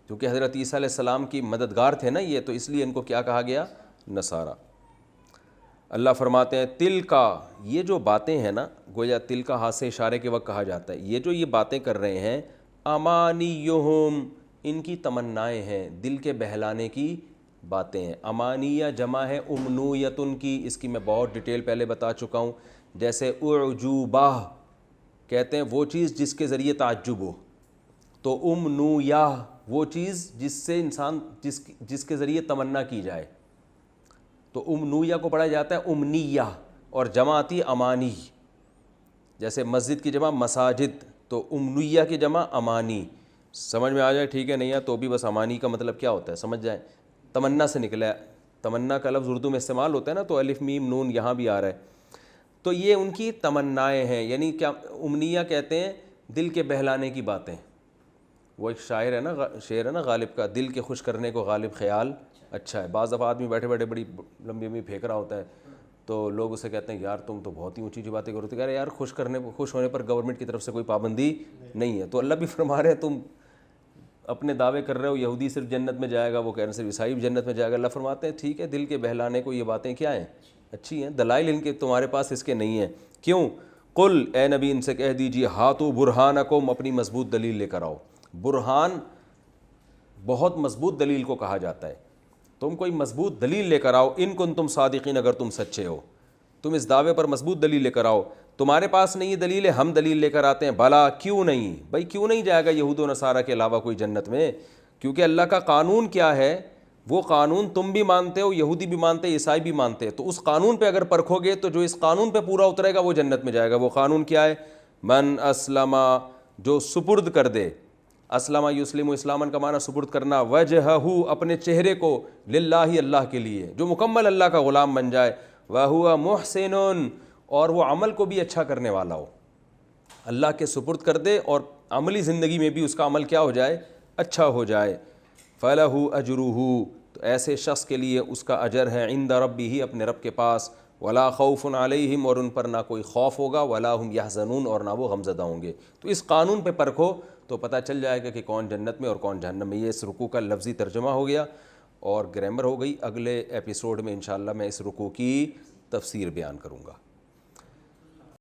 کیونکہ حضرت عیسیٰ علیہ السلام کی مددگار تھے نا یہ، تو اس لیے ان کو کیا کہا گیا؟ نصارہ. اللہ فرماتے ہیں تل کا یہ جو باتیں ہیں نا، گویا تل کا ہاتھ سے اشارے کے وقت کہا جاتا ہے، یہ جو یہ باتیں کر رہے ہیں، امانیہم ان کی تمنائیں ہیں، دل کے بہلانے کی باتیں ہیں۔ امانیہ جمع ہے امنویتن کی، اس کی میں بہت ڈیٹیل پہلے بتا چکا ہوں۔ جیسے اعجوبہ کہتے ہیں وہ چیز جس کے ذریعے تعجب ہو، تو امنویہ وہ چیز جس سے انسان جس کے ذریعے تمنا کی جائے، تو امنویہ کو پڑھا جاتا ہے امنیہ، اور جمع آتی ہے امانی۔ جیسے مسجد کی جمع مساجد، تو امنیہ کی جمع امانی۔ سمجھ میں آ جائے ٹھیک ہے، نہیں ہے تو بھی بس امانی کا مطلب کیا ہوتا ہے سمجھ جائیں، تمنا سے نکلا ہے۔ تمنا کا لفظ اردو میں استعمال ہوتا ہے نا، تو الف میم نون یہاں بھی آ رہا ہے۔ تو یہ ان کی تمنائیں ہیں، یعنی کیا امنیہ کہتے ہیں دل کے بہلانے کی باتیں۔ وہ ایک شاعر ہے نا، شعر ہے نا غالب کا، دل کے خوش کرنے کو غالب خیال اچھا ہے۔ بعض دفعہ آدمی بیٹھے بیٹھے بڑی لمبی لمبی پھینک رہا ہوتا ہے، تو لوگ اسے کہتے ہیں یار تم تو بہت ہی اونچی اونچی باتیں کرو، تو کہہ رہے یار خوش ہونے پر گورنمنٹ کی طرف سے کوئی پابندی نہیں ہے۔ تو اللہ بھی فرما رہے ہیں تم اپنے دعوے کر رہے ہو یہودی صرف جنت میں جائے گا، وہ کہہ رہے ہیں صرف عیسائی بھی جنت میں جائے گا۔ اللہ فرماتے ہیں ٹھیک ہے، دل کے بہلانے کو یہ باتیں کیا ہیں، اچھی ہیں، دلائل ان کے تمہارے پاس اس کے نہیں ہیں۔ کیوں؟ قل اے نبی ان سے کہہ دیجیے ہاتو برہانکم، اپنی مضبوط دلیل لے کر آؤ۔ برہان بہت مضبوط دلیل کو کہا جاتا ہے، تم کوئی مضبوط دلیل لے کر آؤ، ان کنتم صادقین، اگر تم سچے ہو تم اس دعوے پر مضبوط دلیل لے کر آؤ۔ تمہارے پاس نہیں دلیل ہے، ہم دلیل لے کر آتے ہیں۔ بھلا کیوں نہیں؟ بھائی کیوں نہیں جائے گا یہود و نصارہ کے علاوہ کوئی جنت میں؟ کیونکہ اللہ کا قانون کیا ہے، وہ قانون تم بھی مانتے ہو، یہودی بھی مانتے، عیسائی بھی مانتے، تو اس قانون پہ اگر پرکھو گے تو جو اس قانون پہ پورا اترے گا وہ جنت میں جائے گا۔ وہ قانون کیا ہے؟ من اسلم، جو سپرد کر دے، اسلم یسلم، اسلامن کا معنی سپرد کرنا، وجہہ، اپنے چہرے کو، للہ، اللہ کے لیے، جو مکمل اللہ کا غلام بن جائے، وہو محسن، اور وہ عمل کو بھی اچھا کرنے والا ہو، اللہ کے سپرد کر دے اور عملی زندگی میں بھی اس کا عمل کیا ہو جائے، اچھا ہو جائے۔ فَلَهُ أَجْرُهُ، تو ایسے شخص کے لیے اس کا اجر ہے، عند ربہ، اپنے رب کے پاس، ولا خوف علیہم، اور ان پر نہ کوئی خوف ہوگا، ولا ہم یحزنون، اور نہ وہ غمزدہ ہوں گے۔ تو اس قانون پہ پرکھو تو پتہ چل جائے گا کہ کون جنت میں اور کون جہنم میں۔ یہ اس رکوع کا لفظی ترجمہ ہو گیا اور گرامر ہو گئی۔ اگلے ایپیسوڈ میں انشاءاللہ میں اس رکوع کی تفسیر بیان کروں گا۔